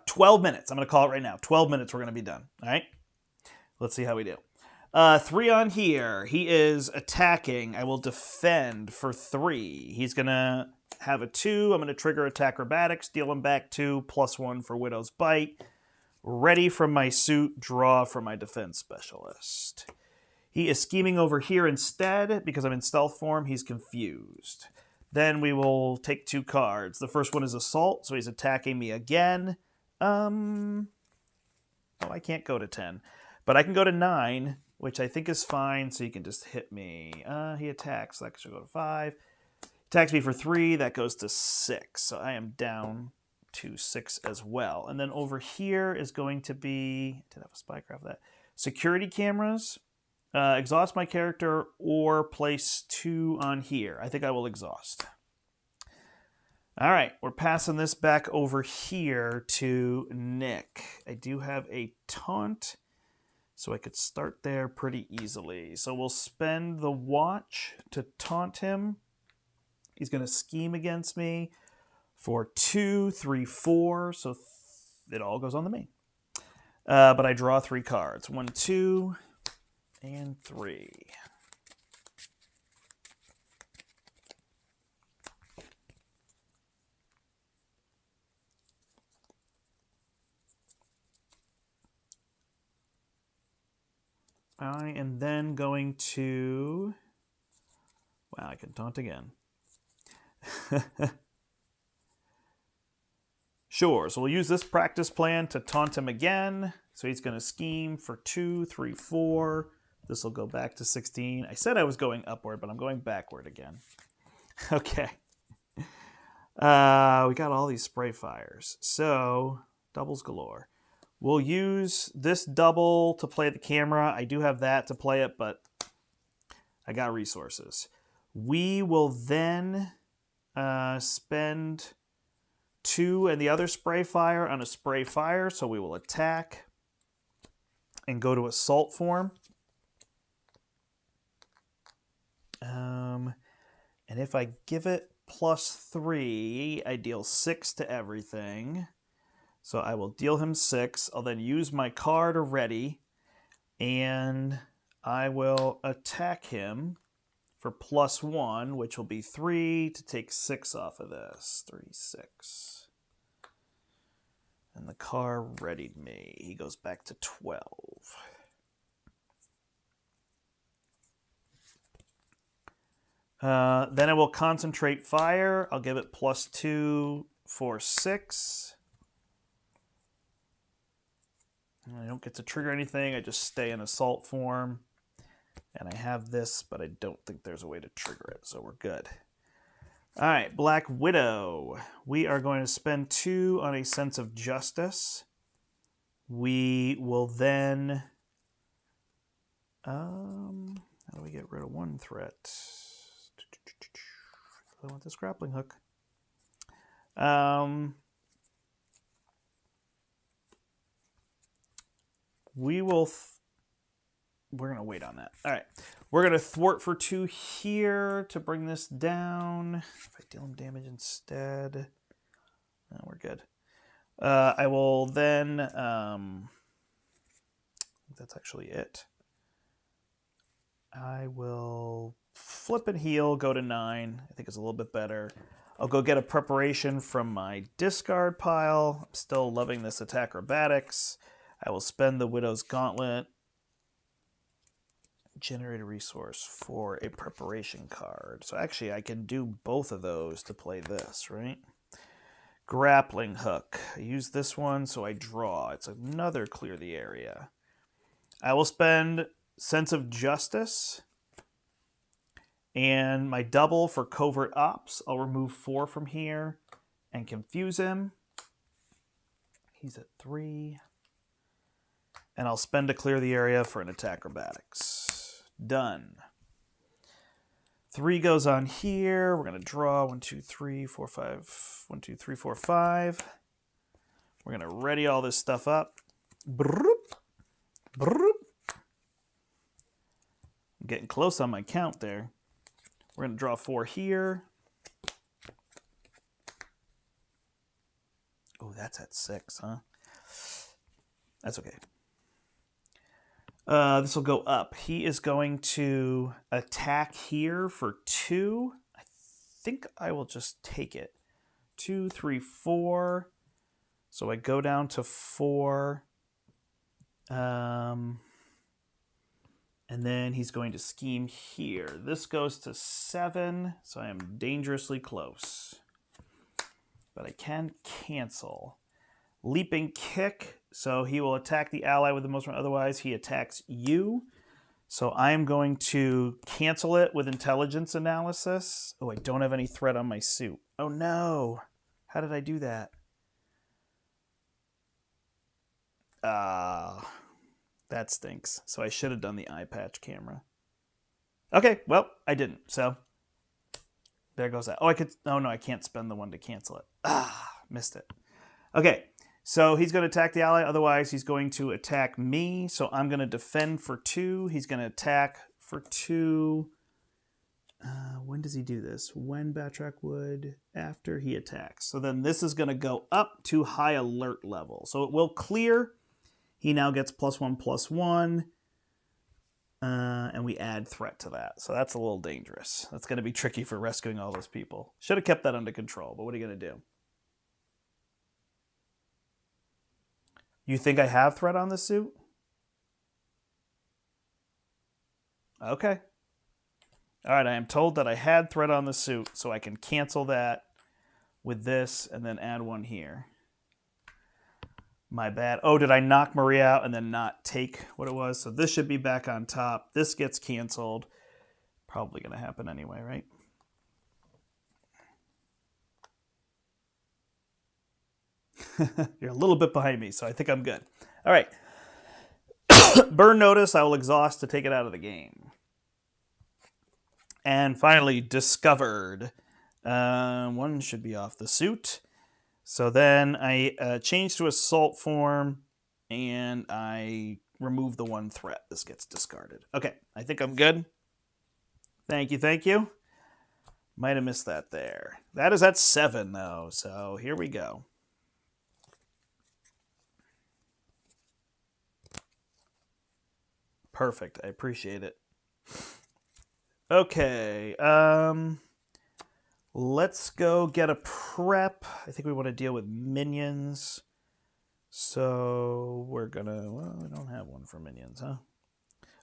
12 minutes. I'm going to call it right now. 12 minutes, we're going to be done. All right? Let's see how we do. 3 on here. He is attacking. I will defend for 3. He's going to have a 2. I'm going to trigger attack acrobatics, deal him back 2, +1 for Widow's Bite. Ready from my suit, draw for my defense specialist. He is scheming over here instead. Because I'm in stealth form, he's confused. Then we will take 2 cards. The first one is Assault, so he's attacking me again. Oh, I can't go to 10. But I can go to 9, which I think is fine, so he can just hit me. He attacks, so that should go to 5. Attacks me for 3, that goes to 6. So I am down to 6 as well. And then over here is going to be, I did have a spycraft for that. Security cameras. Exhaust my character or place 2 on here. I think I will exhaust. All right, we're passing this back over here to Nick. I do have a taunt, so I could start there pretty easily. So we'll spend the watch to taunt him. He's going to scheme against me for 2, 3, 4. So it all goes on the main. But I draw 3 cards. 1, 2, and 3. I am then going to... Wow, I can taunt again. Sure, so we'll use this practice plan to taunt him again. So he's going to scheme for 2, 3, 4. This will go back to 16. I said I was going upward, but I'm going backward again. Okay. We got all these spray fires. So, doubles galore. We'll use this double to play the camera. I do have that to play it, but I got resources. We will then spend 2 and the other spray fire on a spray fire. So we will attack and go to assault form. And if I give it +3, I deal 6 to everything. So I will deal him 6. I'll then use my card ready, and I will attack him for +1, which will be 3 to take 6 off of this. 3, 6. And the car readied me. He goes back to 12. Then I will concentrate fire. I'll give it +2 for 6. I don't get to trigger anything. I just stay in assault form. And I have this, but I don't think there's a way to trigger it, so we're good. All right, Black Widow. We are going to spend 2 on a sense of justice. We will then... how do we get rid of 1 threat? I want this grappling hook. We're going to wait on that. All right. We're going to thwart for 2 here to bring this down. If I deal him damage instead, no, we're good. I will then... that's actually it. I will flip and heal, go to 9. I think it's a little bit better. I'll go get a preparation from my discard pile. I'm still loving this acrobatics. I will spend the Widow's Gauntlet. Generate a resource for a preparation card. So actually I can do both of those to play this, right? Grappling hook. I use this one, so I draw. It's another clear the area. I will spend Sense of Justice and my double for Covert Ops. I'll remove 4 from here and confuse him. He's at 3. And I'll spend to clear the area for an attack acrobatics. Done. 3 goes on here. We're going to draw 1, 2, 3, 4, 5. 1, 2, 3, 4, 5. We're going to ready all this stuff up. Broop, broop. I'm getting close on my count there. We're going to draw 4 here. Oh, that's at 6, huh? That's okay. This will go up. He is going to attack here for 2. I think I will just take it. 2, 3, 4. So I go down to 4. And then he's going to scheme here. This goes to 7, so I am dangerously close. But I can cancel. Leaping kick, so he will attack the ally with the most, otherwise he attacks you. So I am going to cancel it with intelligence analysis. Oh, I don't have any threat on my suit. Oh no, how did I do that? That stinks. So I should have done the eye patch camera. Okay, well, I didn't, so there goes that. Oh, no, I can't spend the 1 to cancel it. Missed it. Okay. So he's going to attack the ally. Otherwise, he's going to attack me. So I'm going to defend for 2. He's going to attack for 2. When does he do this? When Batroc would? After he attacks. So then this is going to go up to high alert level. So it will clear. He now gets +1/+1. And we add threat to that. So that's a little dangerous. That's going to be tricky for rescuing all those people. Should have kept that under control, but what are you going to do? You think I have threat on this suit? Okay. All right, I am told that I had threat on the suit, so I can cancel that with this and then add 1 here. My bad. Oh, did I knock Maria out and then not take what it was? So this should be back on top. This gets canceled. Probably going to happen anyway, right? You're a little bit behind me, so I think I'm good. All right. Burn notice. I will exhaust to take it out of the game. And finally, discovered. 1 should be off the suit. So then I change to assault form, and I remove the 1 threat. This gets discarded. Okay, I think I'm good. Thank you, thank you. Might have missed that there. That is at 7, though, so here we go. Perfect. I appreciate it. Okay. Let's go get a prep. I think we want to deal with minions. So we're going to... Well, we don't have one for minions, huh?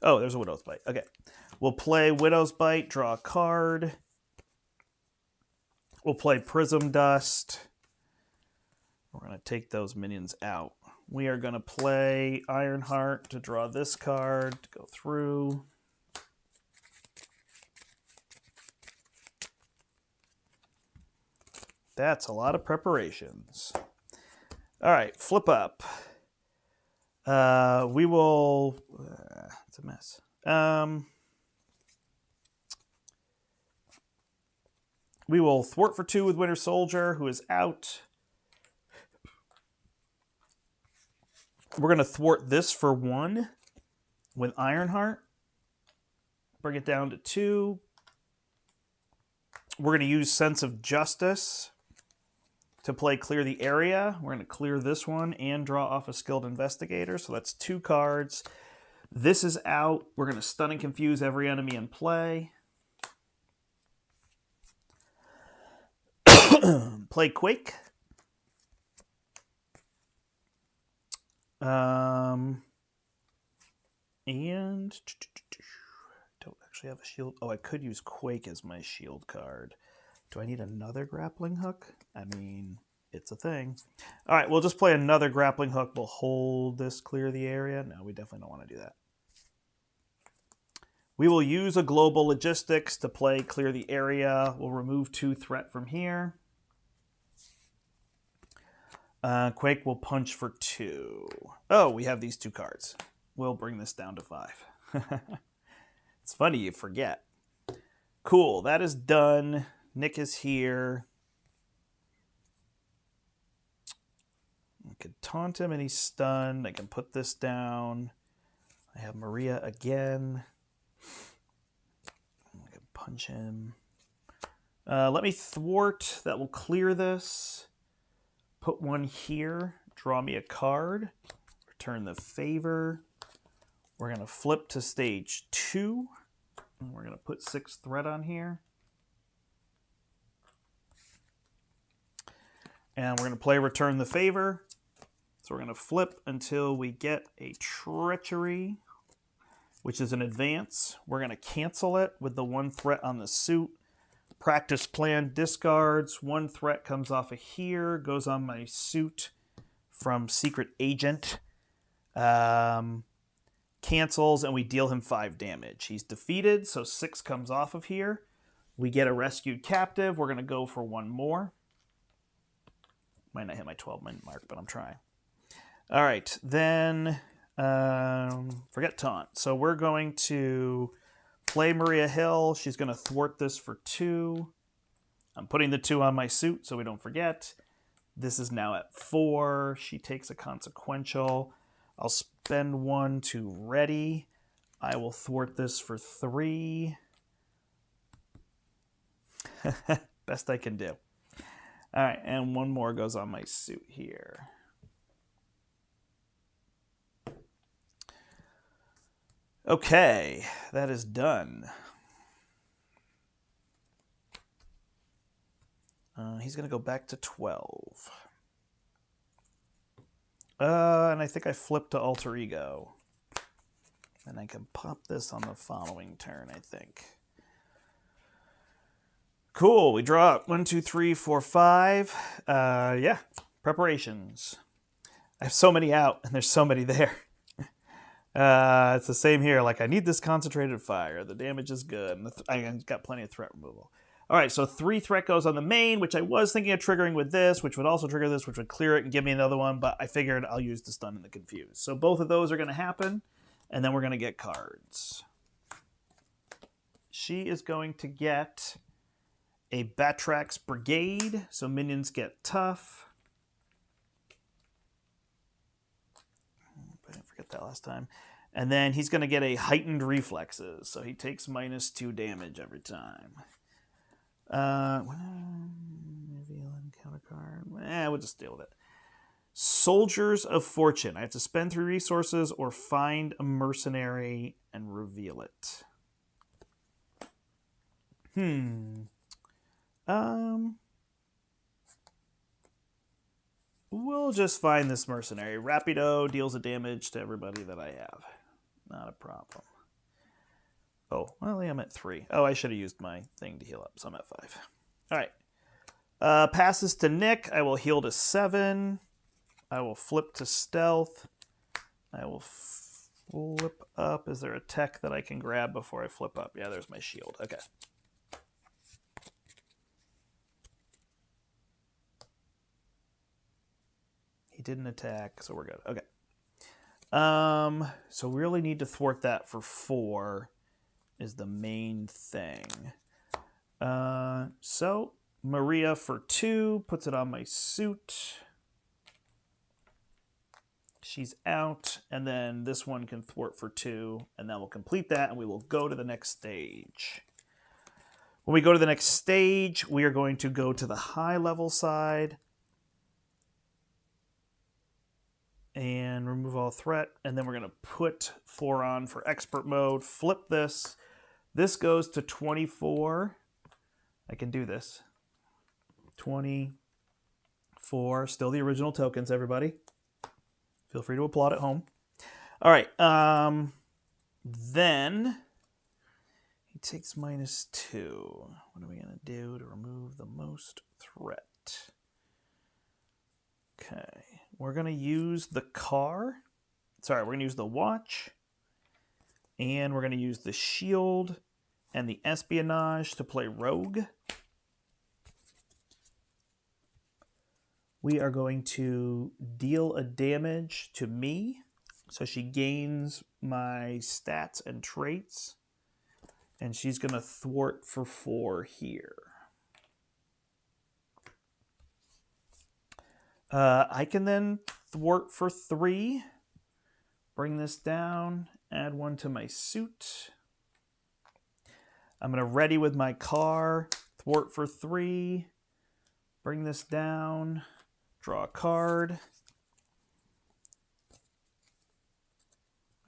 Oh, there's a Widow's Bite. Okay. We'll play Widow's Bite, draw a card. We'll play Prism Dust. We're going to take those minions out. We are going to play Ironheart to draw this card to go through. That's a lot of preparations. All right, flip up. We will... it's a mess. We will thwart for 2 with Winter Soldier, who is out. We're going to thwart this for 1 with Ironheart. Bring it down to 2. We're going to use Sense of Justice to play Clear the Area. We're going to clear this one and draw off a Skilled Investigator. So that's 2 cards. This is out. We're going to stun and confuse every enemy in play. Play Quake. And don't actually have a shield. Oh, I could use Quake as my shield card. Do I need another grappling hook? I mean, it's a thing. All right, we'll just play another grappling hook. We'll hold this, clear the area. No, we definitely don't want to do that. We will use a global logistics to play clear the area. We'll remove 2 threat from here. Quake will punch for 2. Oh, we have these 2 cards. We'll bring this down to 5. It's funny, you forget. Cool, that is done. Nick is here. I could taunt him and he's stunned. I can put this down. I have Maria again. I can punch him. Let me thwart. That will clear this. Put 1 here. Draw me a card. Return the favor. We're going to flip to stage 2. And we're going to put 6 threat on here. And we're going to play Return the Favor. So we're going to flip until we get a Treachery, which is an advance. We're going to cancel it with the 1 threat on the suit. Practice Plan discards. 1 threat comes off of here, goes on my suit from Secret Agent. Cancels, and we deal him 5 damage. He's defeated, so 6 comes off of here. We get a rescued captive. We're going to go for 1 more. Might not hit my 12-minute mark, but I'm trying. All right, then forget taunt. So we're going to play Maria Hill. She's going to thwart this for 2. I'm putting the 2 on my suit so we don't forget. This is now at 4. She takes a consequential. I'll spend 1 to ready. I will thwart this for 3. Best I can do. All right, and 1 more goes on my suit here. Okay, that is done. He's going to go back to 12. And I think I flipped to Alter Ego. And I can pop this on the following turn, I think. Cool, we draw 1, 2, 3, 4, 5. Yeah, preparations. I have so many out, and there's so many there. It's the same here. Like, I need this concentrated fire. The damage is good. And I got plenty of threat removal. All right, so 3 threat goes on the main, which I was thinking of triggering with this, which would also trigger this, which would clear it and give me another one, but I figured I'll use the stun and the confuse. So both of those are going to happen, and then we're going to get cards. She is going to get a Batroc's Brigade, so minions get tough. I didn't forget that last time. And then he's going to get a heightened reflexes, so he takes -2 damage every time. Reveal and counter card. We'll just deal with it. Soldiers of Fortune. I have to spend 3 resources or find a mercenary and reveal it. We'll just find this mercenary. Rapido deals a damage to everybody that I have. Not a problem. Oh, well, I'm at 3. Oh, I should have used my thing to heal up, so I'm at 5. All right. Passes to Nick. I will heal to 7. I will flip to stealth. I will flip up. Is there a tech that I can grab before I flip up? Yeah, there's my shield. Okay. He didn't attack, so we're good. Okay. So we really need to thwart that for 4 is the main thing. So Maria for 2 puts it on my suit. She's out, and then this one can thwart for 2, and then we'll complete that, and we will go to the next stage. When we go to the next stage, we are going to go to the high level side and remove all threat, and then we're going to put 4 on for expert mode, flip this. This goes to 24. I can do this. 24, still the original tokens, everybody. Feel free to applaud at home. All right, then he takes -2. What are we going to do to remove the most threat? Okay, we're going to use the car. Sorry, we're going to use the watch. And we're going to use the shield and the espionage to play rogue. We are going to deal a damage to me. So she gains my stats and traits. And she's going to thwart for 4 here. I can then thwart for 3. Bring this down. Add 1 to my suit. I'm going to ready with my car. Thwart for 3. Bring this down. Draw a card.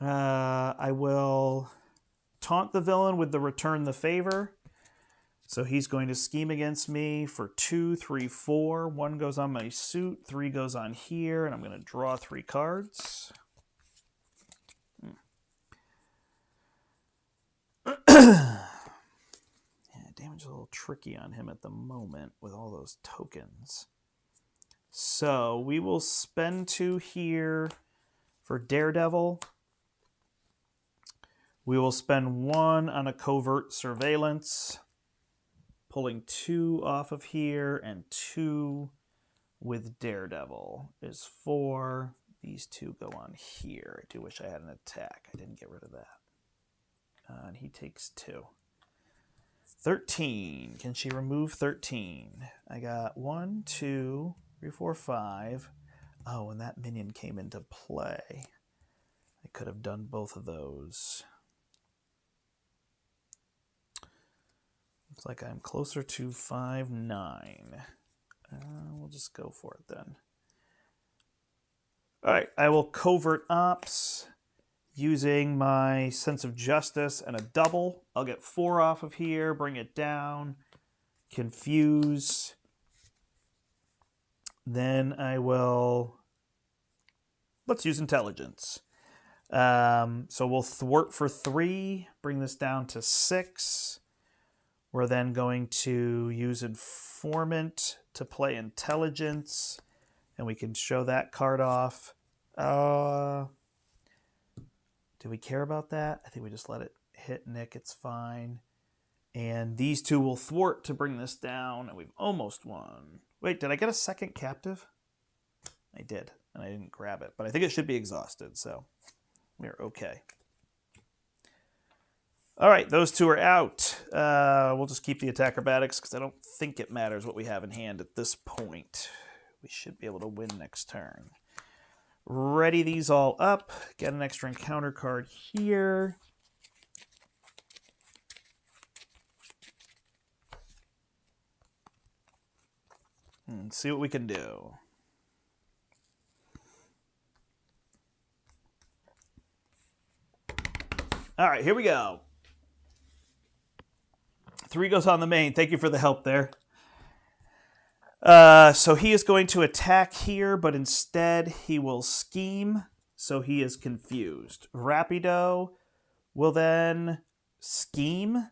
I will taunt the villain with the return the favor. So he's going to scheme against me for 2, 3, 4. 1 goes on my suit. 3 goes on here. And I'm going to draw 3 cards. Yeah, damage is a little tricky on him at the moment with all those tokens. So we will spend 2 here for Daredevil. We will spend 1 on a covert surveillance, pulling 2 off of here, and 2 with Daredevil is 4. These 2 go on here. I do wish I had an attack. I didn't get rid of that. And he takes 2. 13. Can she remove 13? I got 1, 2, 3, 4, 5. Oh, and that minion came into play. I could have done both of those. Looks like I'm closer to 5, 9. We'll just go for it then. All right, I will covert ops using my sense of justice and a double. I'll get 4 off of here, bring it down, confuse. Then I will, let's use intelligence. So we'll thwart for 3, bring this down to 6. We're then going to use informant to play intelligence, and we can show that card off. Do we care about that? I think we just let it hit Nick. It's fine. And these 2 will thwart to bring this down, and we've almost won. Wait, did I get a second captive? I did, and I didn't grab it. But I think it should be exhausted, so we're okay. All right, those 2 are out. We'll just keep the attack acrobatics because I don't think it matters what we have in hand at this point. We should be able to win next turn. Ready these all up. Get an extra encounter card here. And see what we can do. All right, here we go. 3 goes on the main. Thank you for the help there. So he is going to attack here, but instead he will scheme, so he is confused. Rapido will then scheme.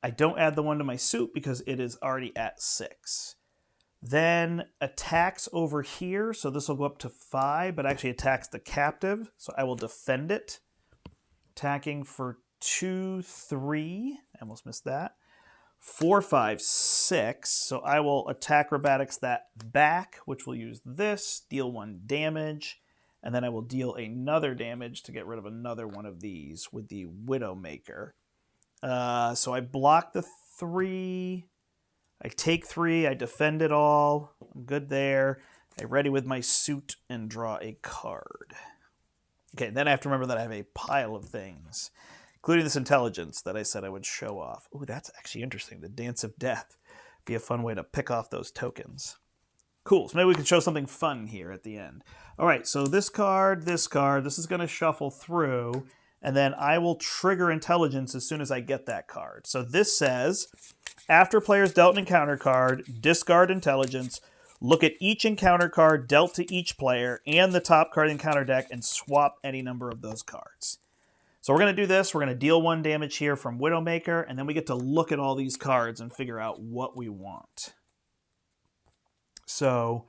I don't add the 1 to my suit because it is already at 6. Then attacks over here, so this will go up to 5, but actually attacks the captive, so I will defend it. Attacking for 2, 3, I almost missed that. 4, 5, 6, so I will attack acrobatics that back, which will use this, deal 1 damage, and then I will deal another damage to get rid of another one of these with the Widowmaker. So I block the 3, I take 3, I defend it all, I'm good there. I ready with my suit and draw a card. Okay, then I have to remember that I have a pile of things, including this intelligence that I said I would show off. Ooh, that's actually interesting. The Dance of Death. Be a fun way to pick off those tokens. Cool, so maybe we can show something fun here at the end. All right, so this card, this is going to shuffle through, and then I will trigger intelligence as soon as I get that card. So this says, after players dealt an encounter card, discard intelligence, look at each encounter card dealt to each player and the top card in the encounter deck and swap any number of those cards. So we're going to do this. We're going to deal 1 damage here from Widowmaker, and then we get to look at all these cards and figure out what we want. So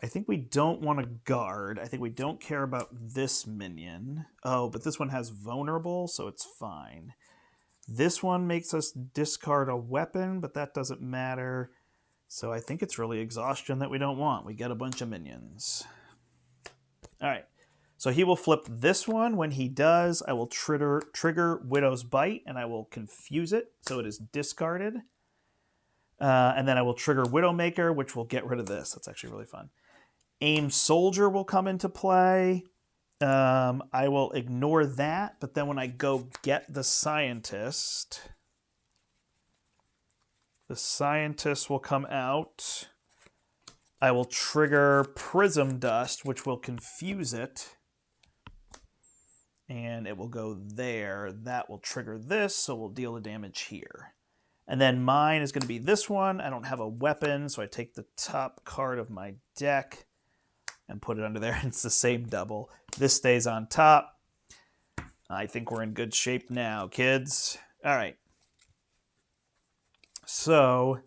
I think we don't want to guard. I think we don't care about this minion. Oh, but this one has vulnerable, so it's fine. This one makes us discard a weapon, but that doesn't matter. So I think it's really exhaustion that we don't want. We get a bunch of minions. All right. So he will flip this one. When he does, I will trigger Widow's Bite, and I will confuse it, so it is discarded. And then I will trigger Widowmaker, which will get rid of this. That's actually really fun. Aim Soldier will come into play. I will ignore that, but then when I go get the Scientist will come out. I will trigger Prism Dust, which will confuse it. And it will go there. That will trigger this, so we'll deal the damage here. And then mine is going to be this one. I don't have a weapon, so I take the top card of my deck and put it under there. It's the same double. This stays on top. I think we're in good shape now, kids. All right. So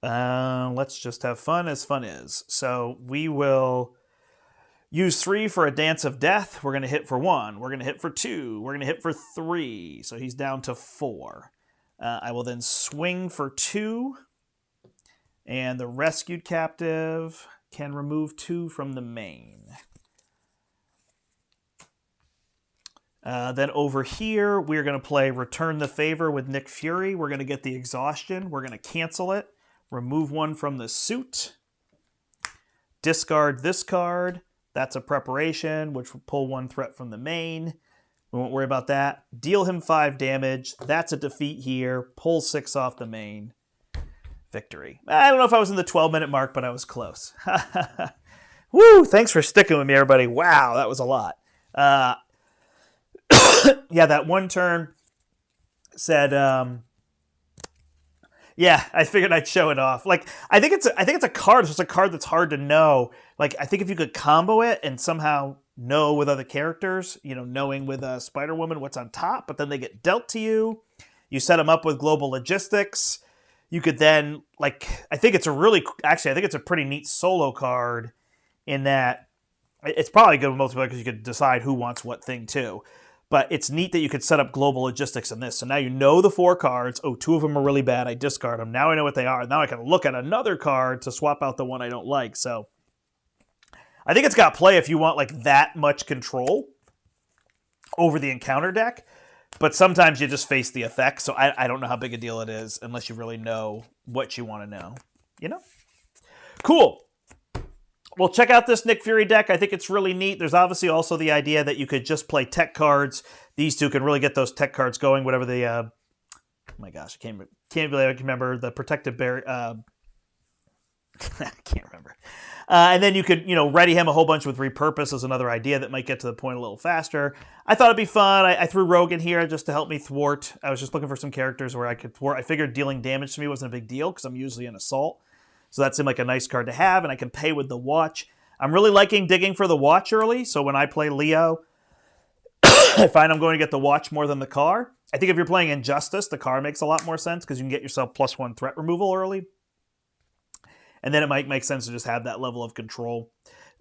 let's just have fun as fun is. So we will use 3 for a Dance of Death. We're going to hit for 1. We're going to hit for 2. We're going to hit for 3. So he's down to 4. I will then swing for 2. And the rescued captive can remove 2 from the main. Then over here, we're going to play Return the Favor with Nick Fury. We're going to get the exhaustion. We're going to cancel it. Remove 1 from the suit. Discard this card. That's a preparation, which will pull 1 threat from the main. We won't worry about that. Deal him 5 damage. That's a defeat here. Pull 6 off the main. Victory. I don't know if I was in the 12-minute mark, but I was close. Woo! Thanks for sticking with me, everybody. Wow, that was a lot. Yeah, that one turn said, yeah, I figured I'd show it off. Like, I think it's a card. It's just a card that's hard to know. Like, I think if you could combo it and somehow know with other characters, you know, knowing with Spider-Woman what's on top, but then they get dealt to you. You set them up with global logistics. You could then, like, I think it's a pretty neat solo card in that it's probably good with multiplayer because you could decide who wants what thing too. But it's neat that you could set up global logistics in this. So now you know the 4 cards. Oh, 2 of them are really bad. I discard them. Now I know what they are. Now I can look at another card to swap out the one I don't like. So I think it's got play if you want like that much control over the encounter deck. But sometimes you just face the effects. So I don't know how big a deal it is unless you really know what you want to know. You know? Cool. Well, check out this Nick Fury deck. I think it's really neat. There's obviously also the idea that you could just play tech cards. These two can really get those tech cards going, whatever the... oh my gosh, I can't remember. The Protective Barrier... I can't remember. And then you could, ready him a whole bunch with Repurpose as another idea that might get to the point a little faster. I thought it'd be fun. I threw Rogue in here just to help me thwart. I was just looking for some characters where I could thwart. I figured dealing damage to me wasn't a big deal because I'm usually an assault. So that seemed like a nice card to have, and I can pay with the Watch. I'm really liking digging for the Watch early, so when I play Leo, I find I'm going to get the Watch more than the car. I think if you're playing Injustice, the car makes a lot more sense because you can get yourself +1 threat removal early. And then it might make sense to just have that level of control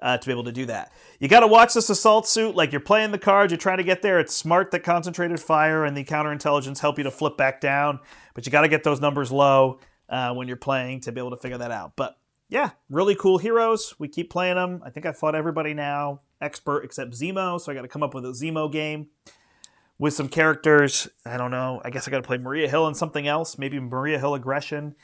to be able to do that. You got to watch this assault suit. Like, you're playing the cards, you're trying to get there. It's smart that concentrated fire and the counterintelligence help you to flip back down, but you got to get those numbers low when you're playing to be able to figure that out. But yeah, really cool heroes. We keep playing them. I think I fought everybody now, expert except Zemo, so I got to come up with a Zemo game with some characters. I don't know. I guess I got to play Maria Hill and something else, maybe Maria Hill Aggression,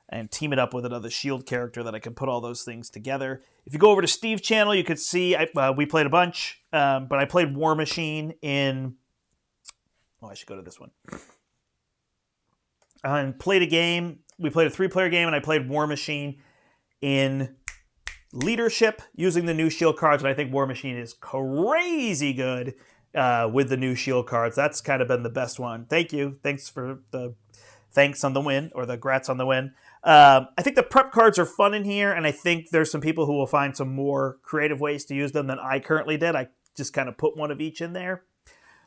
and team it up with another S.H.I.E.L.D. character that I can put all those things together. If you go over to Steve's channel, you could see we played a bunch, but I played War Machine in... Oh, I should go to this one. And played a game. We played a 3-player game, and I played War Machine in Leadership using the new S.H.I.E.L.D. cards, and I think War Machine is crazy good with the new S.H.I.E.L.D. cards. That's kind of been the best one. Thank you. Thanks for the thanks on the win, or the grats on the win. I think the prep cards are fun in here, and I think there's some people who will find some more creative ways to use them than I currently did. I just kind of put one of each in there.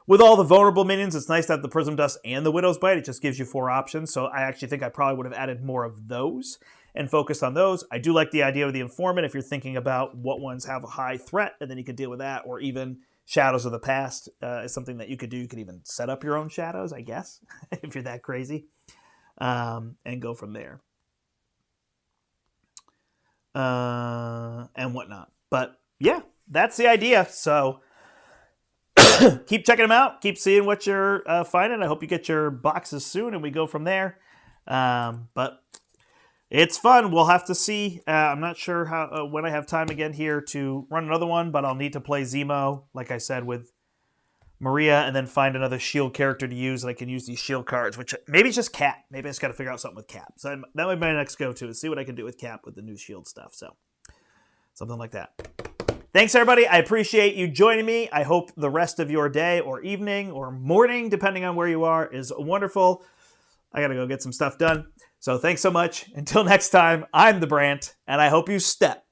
With all the vulnerable minions, it's nice to have the Prism Dust and the Widow's Bite. It just gives you 4 options, so I actually think I probably would have added more of those and focused on those. I do like the idea of the Informant if you're thinking about what ones have a high threat, and then you could deal with that, or even Shadows of the Past is something that you could do. You could even set up your own shadows, I guess, if you're that crazy, and go from there. And whatnot. But yeah, that's the idea. So keep checking them out. Keep seeing what you're finding. I hope you get your boxes soon and we go from there. But it's fun. We'll have to see. I'm not sure how when I have time again here to run another one, but I'll need to play Zemo, like I said, with Maria, and then find another S.H.I.E.L.D. character to use, and I can use these S.H.I.E.L.D. cards, which maybe it's just Cap. Maybe I just got to figure out something with Cap. So that might be my next go-to, is see what I can do with Cap with the new S.H.I.E.L.D. stuff. So something like that. Thanks, everybody. I appreciate you joining me. I hope the rest of your day or evening or morning, depending on where you are, is wonderful. I got to go get some stuff done. So thanks so much. Until next time, I'm the Brandt, and I hope you step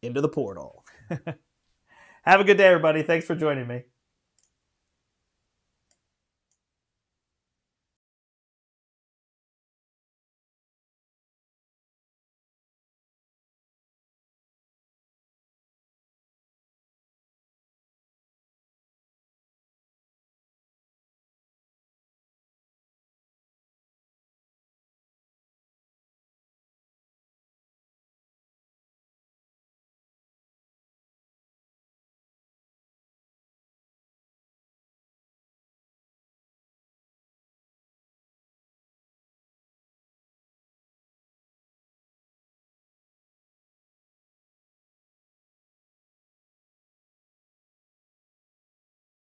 into the portal. Have a good day, everybody. Thanks for joining me.